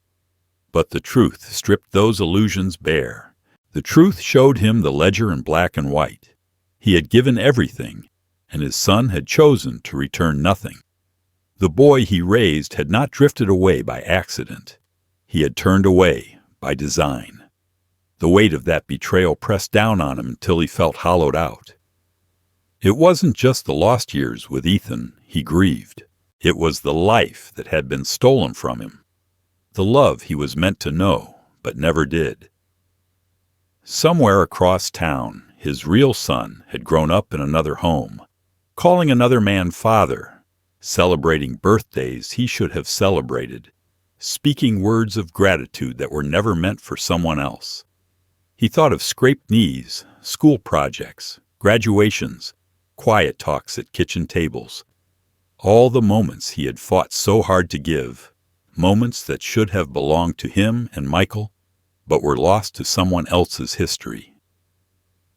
But the truth stripped those illusions bare. The truth showed him the ledger in black and white. He had given everything, and his son had chosen to return nothing. The boy he raised had not drifted away by accident. He had turned away by design. The weight of that betrayal pressed down on him until he felt hollowed out. It wasn't just the lost years with Ethan he grieved. It was the life that had been stolen from him, the love he was meant to know but never did. Somewhere across town, his real son had grown up in another home, calling another man father, celebrating birthdays he should have celebrated, speaking words of gratitude that were never meant for someone else. He thought of scraped knees, school projects, graduations, quiet talks at kitchen tables. All the moments he had fought so hard to give, moments that should have belonged to him and Michael, but were lost to someone else's history.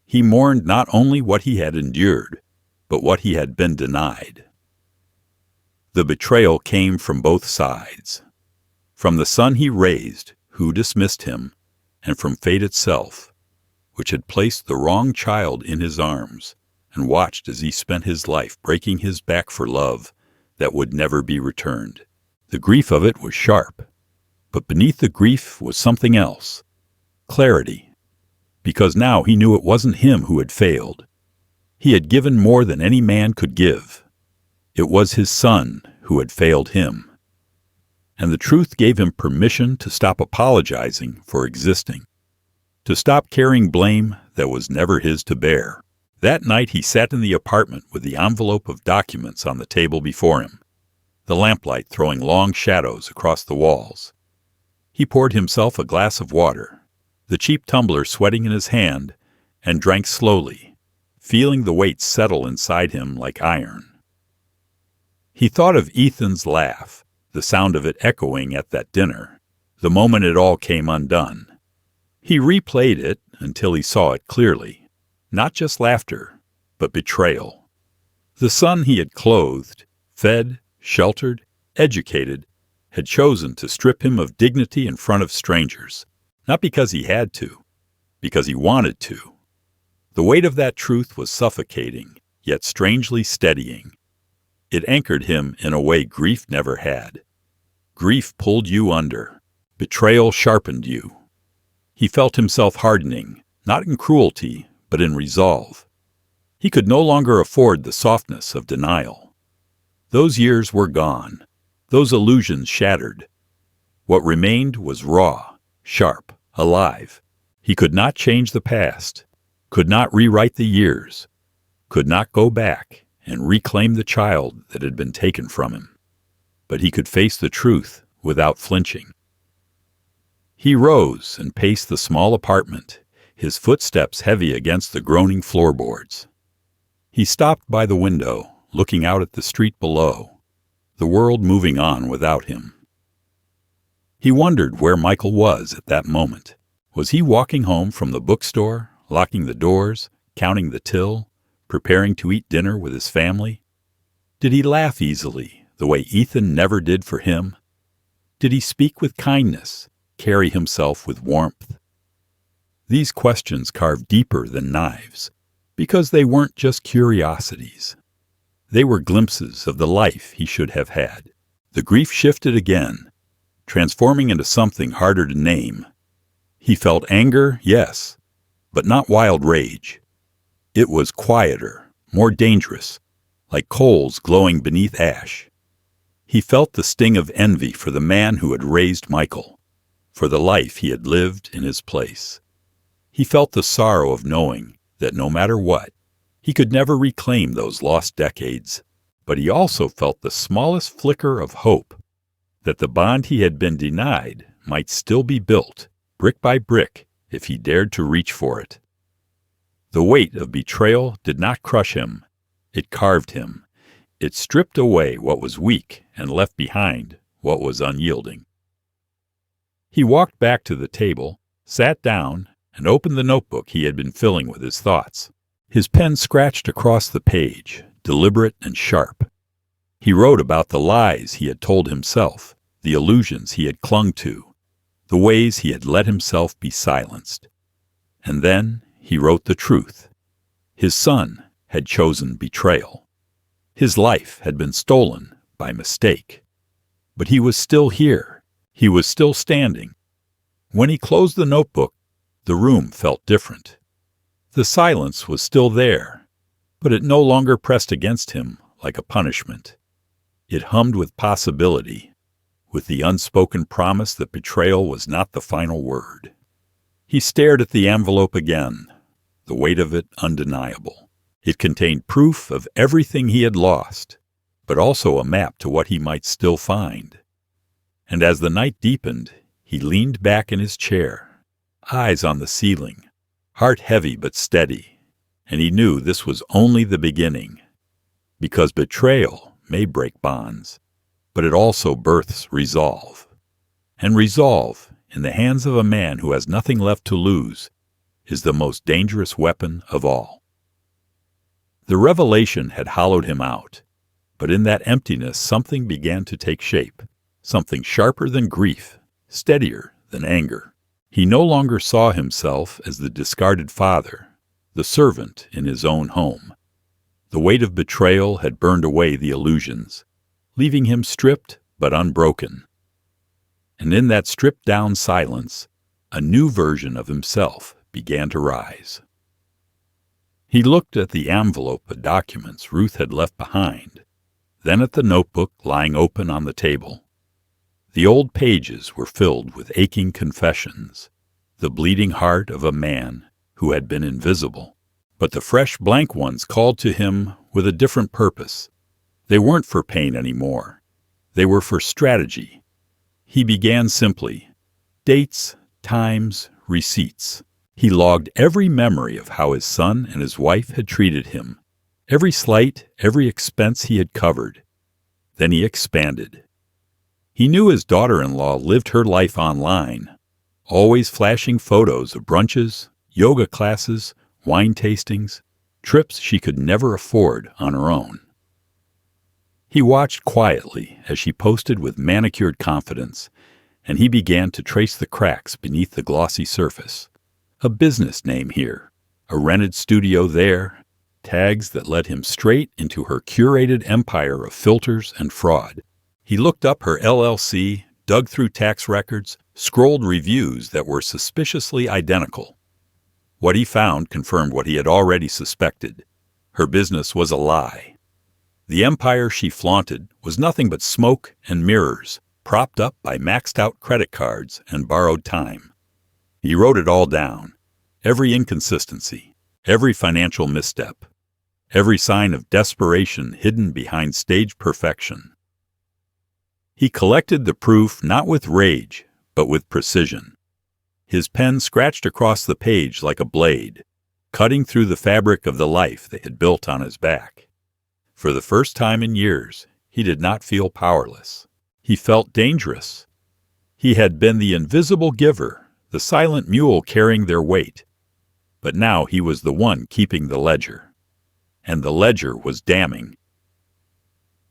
He mourned not only what he had endured, but what he had been denied. The betrayal came from both sides. From the son he raised, who dismissed him, and from fate itself, which had placed the wrong child in his arms and watched as he spent his life breaking his back for love that would never be returned. The grief of it was sharp, but beneath the grief was something else. Clarity. Because now he knew it wasn't him who had failed. He had given more than any man could give. It was his son who had failed him. And the truth gave him permission to stop apologizing for existing, to stop carrying blame that was never his to bear. That night he sat in the apartment with the envelope of documents on the table before him, the lamplight throwing long shadows across the walls. He poured himself a glass of water, the cheap tumbler sweating in his hand, and drank slowly, feeling the weight settle inside him like iron. He thought of Ethan's laugh, the sound of it echoing at that dinner, the moment it all came undone. He replayed it until he saw it clearly. Not just laughter, but betrayal. The son he had clothed, fed, sheltered, educated, had chosen to strip him of dignity in front of strangers, not because he had to, because he wanted to. The weight of that truth was suffocating, yet strangely steadying. It anchored him in a way grief never had. Grief pulled you under. Betrayal sharpened you. He felt himself hardening, not in cruelty, but in resolve. He could no longer afford the softness of denial. Those years were gone, those illusions shattered. What remained was raw, sharp, alive. He could not change the past, could not rewrite the years, could not go back and reclaim the child that had been taken from him. But he could face the truth without flinching. He rose and paced the small apartment, his footsteps heavy against the groaning floorboards. He stopped by the window, looking out at the street below, the world moving on without him. He wondered where Michael was at that moment. Was he walking home from the bookstore, locking the doors, counting the till, preparing to eat dinner with his family? Did he laugh easily, the way Ethan never did for him? Did he speak with kindness, carry himself with warmth? These questions carved deeper than knives, because they weren't just curiosities. They were glimpses of the life he should have had. The grief shifted again, transforming into something harder to name. He felt anger, yes, but not wild rage. It was quieter, more dangerous, like coals glowing beneath ash. He felt the sting of envy for the man who had raised Michael, for the life he had lived in his place. He felt the sorrow of knowing that no matter what, he could never reclaim those lost decades. But he also felt the smallest flicker of hope that the bond he had been denied might still be built, brick by brick, if he dared to reach for it. The weight of betrayal did not crush him. It carved him. It stripped away what was weak and left behind what was unyielding. He walked back to the table, sat down, and opened the notebook he had been filling with his thoughts. His pen scratched across the page, deliberate and sharp. He wrote about the lies he had told himself, the illusions he had clung to, the ways he had let himself be silenced. And then he wrote the truth. His son had chosen betrayal. His life had been stolen by mistake. But he was still here. He was still standing. When he closed the notebook, the room felt different. The silence was still there, but it no longer pressed against him like a punishment. It hummed with possibility, with the unspoken promise that betrayal was not the final word. He stared at the envelope again, the weight of it undeniable. It contained proof of everything he had lost, but also a map to what he might still find. And as the night deepened, he leaned back in his chair, eyes on the ceiling, heart heavy but steady, And he knew this was only the beginning, because betrayal may break bonds, but it also births resolve. And resolve, in the hands of a man who has nothing left to lose, is the most dangerous weapon of all. The revelation had hollowed him out, but in that emptiness something began to take shape, something sharper than grief, steadier than anger. He no longer saw himself as the discarded father, the servant in his own home. The weight of betrayal had burned away the illusions, leaving him stripped but unbroken. And in that stripped-down silence, a new version of himself began to rise. He looked at the envelope of documents Ruth had left behind, then at the notebook lying open on the table. The old pages were filled with aching confessions, the bleeding heart of a man who had been invisible. But the fresh blank ones called to him with a different purpose. They weren't for pain anymore. They were for strategy. He began simply. Dates, times, receipts. He logged every memory of how his son and his wife had treated him, every slight, every expense he had covered. Then he expanded. He knew his daughter-in-law lived her life online, always flashing photos of brunches, yoga classes, wine tastings, trips she could never afford on her own. He watched quietly as she posted with manicured confidence, and he began to trace the cracks beneath the glossy surface. A business name here, a rented studio there, tags that led him straight into her curated empire of filters and fraud. He looked up her LLC, dug through tax records, scrolled reviews that were suspiciously identical. What he found confirmed what he had already suspected. Her business was a lie. The empire she flaunted was nothing but smoke and mirrors, propped up by maxed-out credit cards and borrowed time. He wrote it all down, every inconsistency, every financial misstep, every sign of desperation hidden behind staged perfection. He collected the proof not with rage, but with precision. His pen scratched across the page like a blade, cutting through the fabric of the life they had built on his back. For the first time in years, he did not feel powerless. He felt dangerous. He had been the invisible giver, the silent mule carrying their weight. But now he was the one keeping the ledger. And the ledger was damning.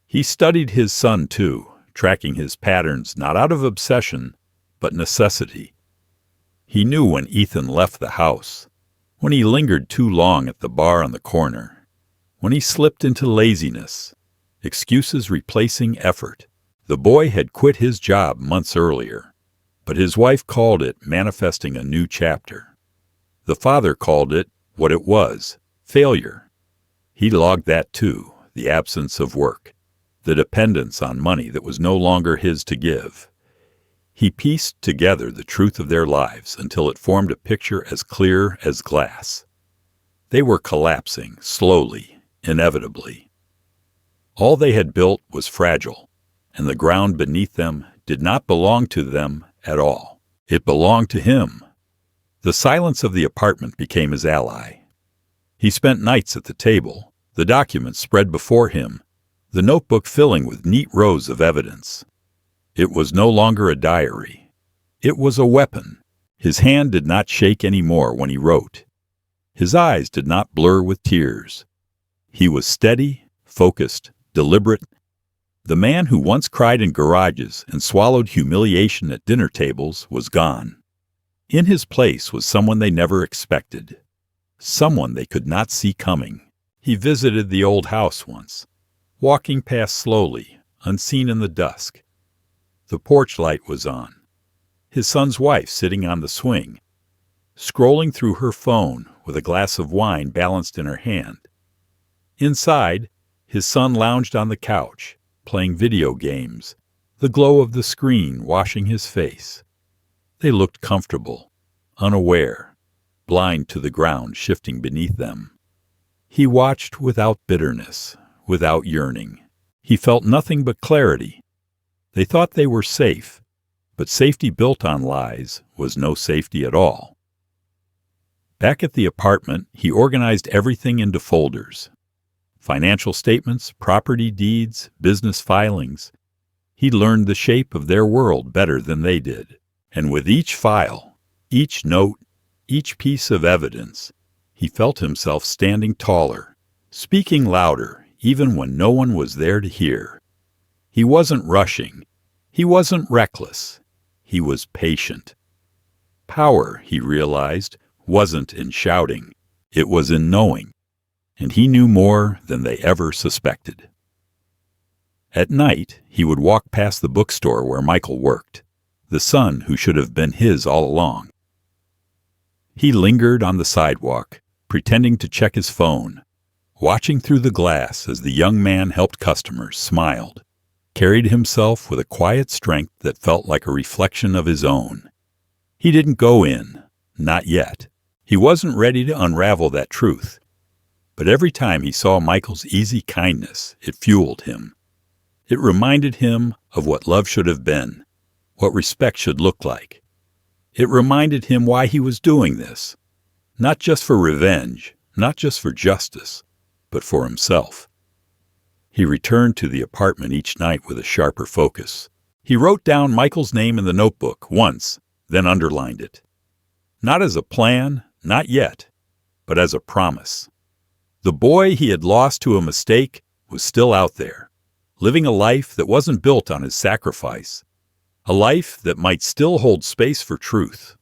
He studied his son, too, tracking his patterns not out of obsession, but necessity. He knew when Ethan left the house, when he lingered too long at the bar on the corner, when he slipped into laziness, excuses replacing effort. The boy had quit his job months earlier, but his wife called it manifesting a new chapter. The father called it what it was, failure. He logged that too, the absence of work, the dependence on money that was no longer his to give. He pieced together the truth of their lives until it formed a picture as clear as glass. They were collapsing, slowly, inevitably. All they had built was fragile, and the ground beneath them did not belong to them at all. It belonged to him. The silence of the apartment became his ally. He spent nights at the table, the documents spread before him, the notebook filling with neat rows of evidence. It was no longer a diary. It was a weapon. His hand did not shake any more when he wrote. His eyes did not blur with tears. He was steady, focused, deliberate. The man who once cried in garages and swallowed humiliation at dinner tables was gone. In his place was someone they never expected, someone they could not see coming. He visited the old house once, walking past slowly, unseen in the dusk. The porch light was on. His son's wife sitting on the swing, scrolling through her phone with a glass of wine balanced in her hand. Inside, his son lounged on the couch, playing video games, the glow of the screen washing his face. They looked comfortable, unaware, blind to the ground shifting beneath them. He watched without bitterness, without yearning. He felt nothing but clarity. They thought they were safe, but safety built on lies was no safety at all. Back at the apartment, he organized everything into folders. Financial statements, property deeds, business filings. He learned the shape of their world better than they did. And with each file, each note, each piece of evidence, he felt himself standing taller, speaking louder, even when no one was there to hear. He wasn't rushing. He wasn't reckless. He was patient. Power, he realized, wasn't in shouting. It was in knowing. And he knew more than they ever suspected. At night, he would walk past the bookstore where Michael worked, the son who should have been his all along. He lingered on the sidewalk, pretending to check his phone, watching through the glass as the young man helped customers, smiled, carried himself with a quiet strength that felt like a reflection of his own. He didn't go in, not yet. He wasn't ready to unravel that truth. But every time he saw Michael's easy kindness, it fueled him. It reminded him of what love should have been, what respect should look like. It reminded him why he was doing this, not just for revenge, not just for justice, but for himself. He returned to the apartment each night with a sharper focus. He wrote down Michael's name in the notebook once, then underlined it. Not as a plan, not yet, but as a promise. The boy he had lost to a mistake was still out there, living a life that wasn't built on his sacrifice, a life that might still hold space for truth.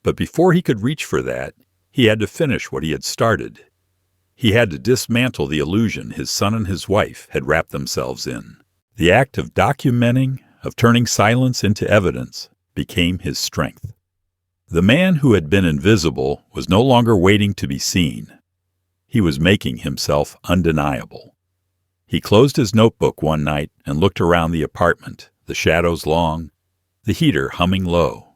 But before he could reach for that, he had to finish what he had started. He had to dismantle the illusion his son and his wife had wrapped themselves in. The act of documenting, of turning silence into evidence, became his strength. The man who had been invisible was no longer waiting to be seen. He was making himself undeniable. He closed his notebook one night and looked around the apartment, the shadows long, the heater humming low.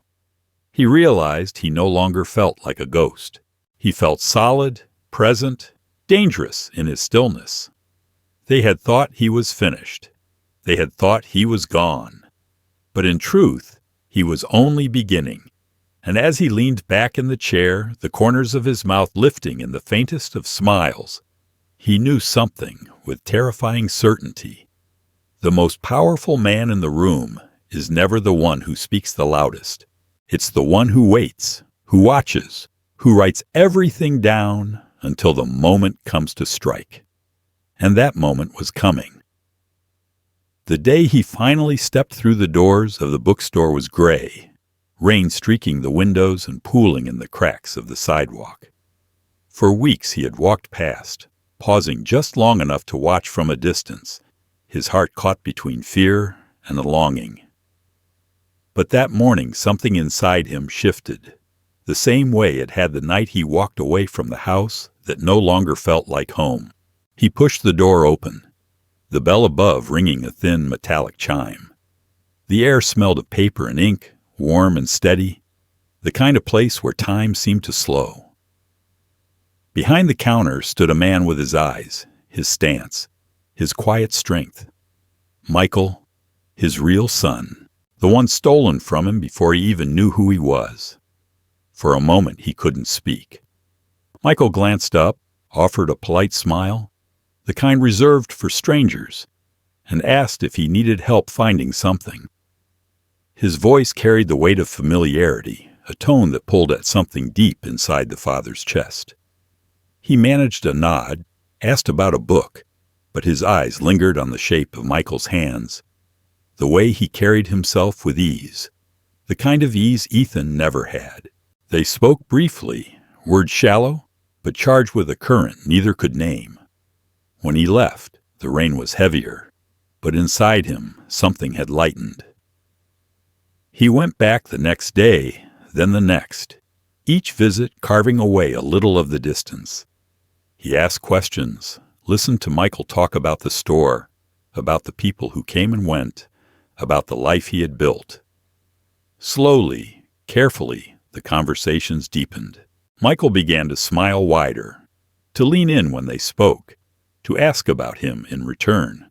He realized he no longer felt like a ghost. He felt solid, present, dangerous in his stillness. They had thought he was finished. They had thought he was gone. But in truth, he was only beginning. And as he leaned back in the chair, the corners of his mouth lifting in the faintest of smiles, he knew something with terrifying certainty. The most powerful man in the room is never the one who speaks the loudest. It's the one who waits, who watches, who writes everything down until the moment comes to strike. And that moment was coming. The day he finally stepped through the doors of the bookstore was gray, rain streaking the windows and pooling in the cracks of the sidewalk. For weeks he had walked past, pausing just long enough to watch from a distance, his heart caught between fear and a longing. But that morning something inside him shifted, the same way it had the night he walked away from the house that no longer felt like home. He pushed the door open, the bell above ringing a thin metallic chime. The air smelled of paper and ink, warm and steady, the kind of place where time seemed to slow. Behind the counter stood a man with his eyes, his stance, his quiet strength. Michael, his real son, the one stolen from him before he even knew who he was. For a moment he couldn't speak. Michael glanced up, offered a polite smile, the kind reserved for strangers, and asked if he needed help finding something. His voice carried the weight of familiarity, a tone that pulled at something deep inside the father's chest. He managed a nod, asked about a book, but his eyes lingered on the shape of Michael's hands, the way he carried himself with ease, the kind of ease Ethan never had. They spoke briefly, words shallow, but charged with a current neither could name. When he left, the rain was heavier, but inside him something had lightened. He went back the next day, then the next, each visit carving away a little of the distance. He asked questions, listened to Michael talk about the store, about the people who came and went, about the life he had built. Slowly, carefully, the conversations deepened. Michael began to smile wider, to lean in when they spoke, to ask about him in return.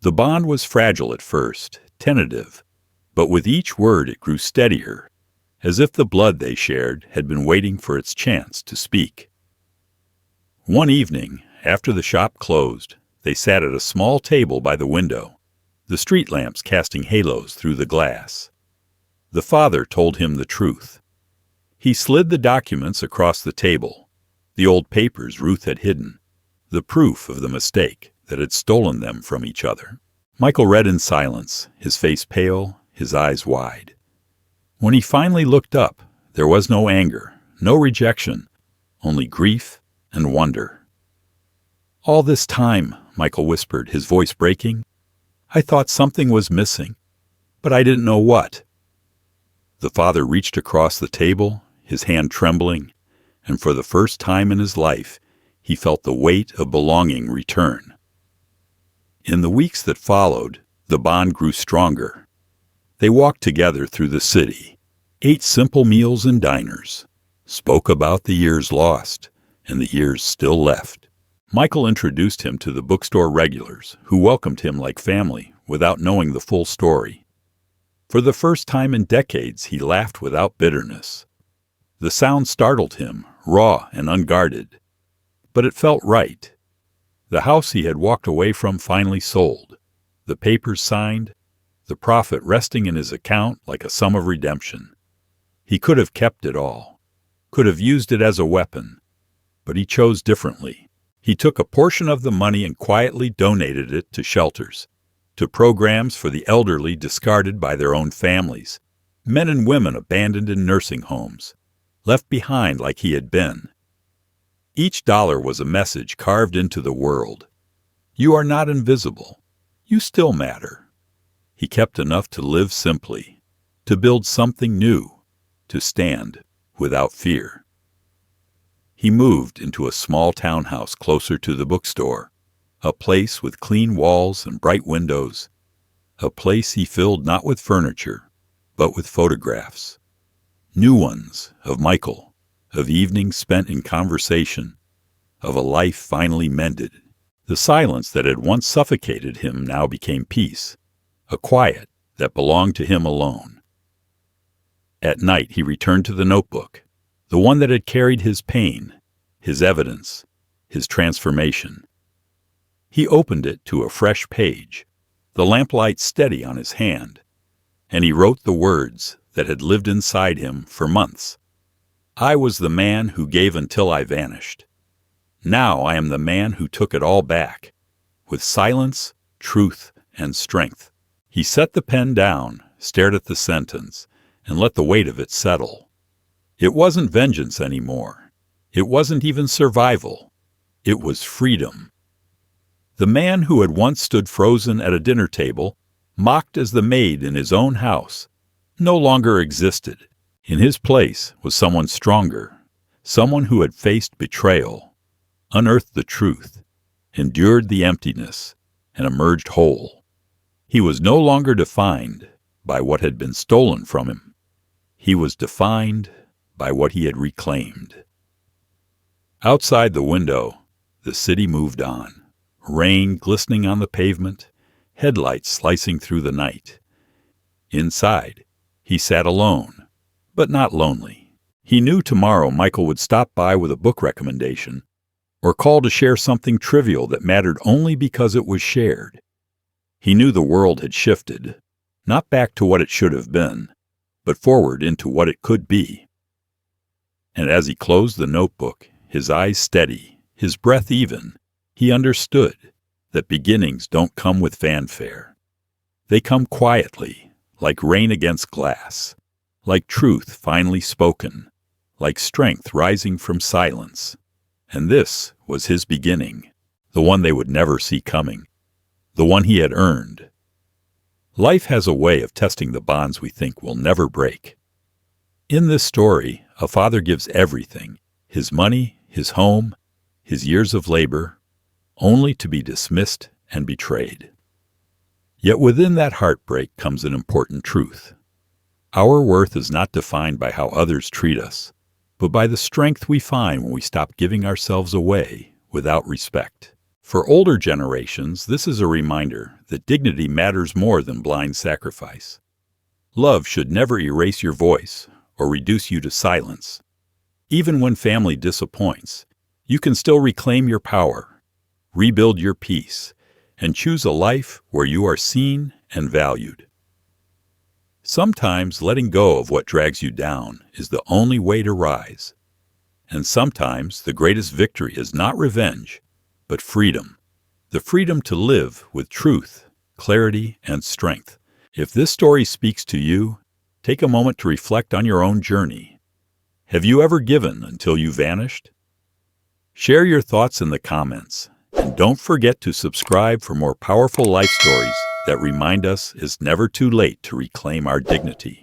The bond was fragile at first, tentative, but with each word it grew steadier, as if the blood they shared had been waiting for its chance to speak. One evening, after the shop closed, they sat at a small table by the window, the street lamps casting halos through the glass. The father told him the truth. He slid the documents across the table, the old papers Ruth had hidden, the proof of the mistake that had stolen them from each other. Michael read in silence, his face pale, his eyes wide. When he finally looked up, there was no anger, no rejection, only grief and wonder. "All this time," Michael whispered, his voice breaking, "I thought something was missing, but I didn't know what." The father reached across the table, his hand trembling, and for the first time in his life, he felt the weight of belonging return. In the weeks that followed, the bond grew stronger. They walked together through the city, ate simple meals in diners, spoke about the years lost and the years still left. Michael introduced him to the bookstore regulars, who welcomed him like family without knowing the full story. For the first time in decades, he laughed without bitterness. The sound startled him, raw and unguarded. But it felt right. The house he had walked away from finally sold, the papers signed, the profit resting in his account like a sum of redemption. He could have kept it all, could have used it as a weapon, but he chose differently. He took a portion of the money and quietly donated it to shelters, to programs for the elderly discarded by their own families, men and women abandoned in nursing homes, left behind like he had been. Each dollar was a message carved into the world. You are not invisible. You still matter. He kept enough to live simply, to build something new, to stand without fear. He moved into a small townhouse closer to the bookstore, a place with clean walls and bright windows, a place he filled not with furniture, but with photographs. New ones of Michael, of evenings spent in conversation, of a life finally mended. The silence that had once suffocated him now became peace, a quiet that belonged to him alone. At night he returned to the notebook, the one that had carried his pain, his evidence, his transformation. He opened it to a fresh page, the lamplight steady on his hand, and he wrote the words that had lived inside him for months. I was the man who gave until I vanished. Now I am the man who took it all back, with silence, truth, and strength. He set the pen down, stared at the sentence, and let the weight of it settle. It wasn't vengeance anymore. It wasn't even survival. It was freedom. The man who had once stood frozen at a dinner table, mocked as the maid in his own house, no longer existed. In his place was someone stronger, someone who had faced betrayal, unearthed the truth, endured the emptiness, and emerged whole. He was no longer defined by what had been stolen from him. He was defined by what he had reclaimed. Outside the window, the city moved on, rain glistening on the pavement, headlights slicing through the night. Inside, he sat alone, but not lonely. He knew tomorrow Michael would stop by with a book recommendation, or call to share something trivial that mattered only because it was shared. He knew the world had shifted, not back to what it should have been, but forward into what it could be. And as he closed the notebook, his eyes steady, his breath even, he understood that beginnings don't come with fanfare. They come quietly, like rain against glass, like truth finally spoken, like strength rising from silence. And this was his beginning, the one they would never see coming, the one he had earned. Life has a way of testing the bonds we think will never break. In this story, a father gives everything, his money, his home, his years of labor, only to be dismissed and betrayed. Yet within that heartbreak comes an important truth. Our worth is not defined by how others treat us, but by the strength we find when we stop giving ourselves away without respect. For older generations, this is a reminder that dignity matters more than blind sacrifice. Love should never erase your voice or reduce you to silence. Even when family disappoints, you can still reclaim your power, rebuild your peace, and choose a life where you are seen and valued. Sometimes letting go of what drags you down is the only way to rise. And sometimes the greatest victory is not revenge, but freedom. The freedom to live with truth, clarity, and strength. If this story speaks to you, take a moment to reflect on your own journey. Have you ever given until you vanished? Share your thoughts in the comments, and don't forget to subscribe for more powerful life stories that remind us it's never too late to reclaim our dignity.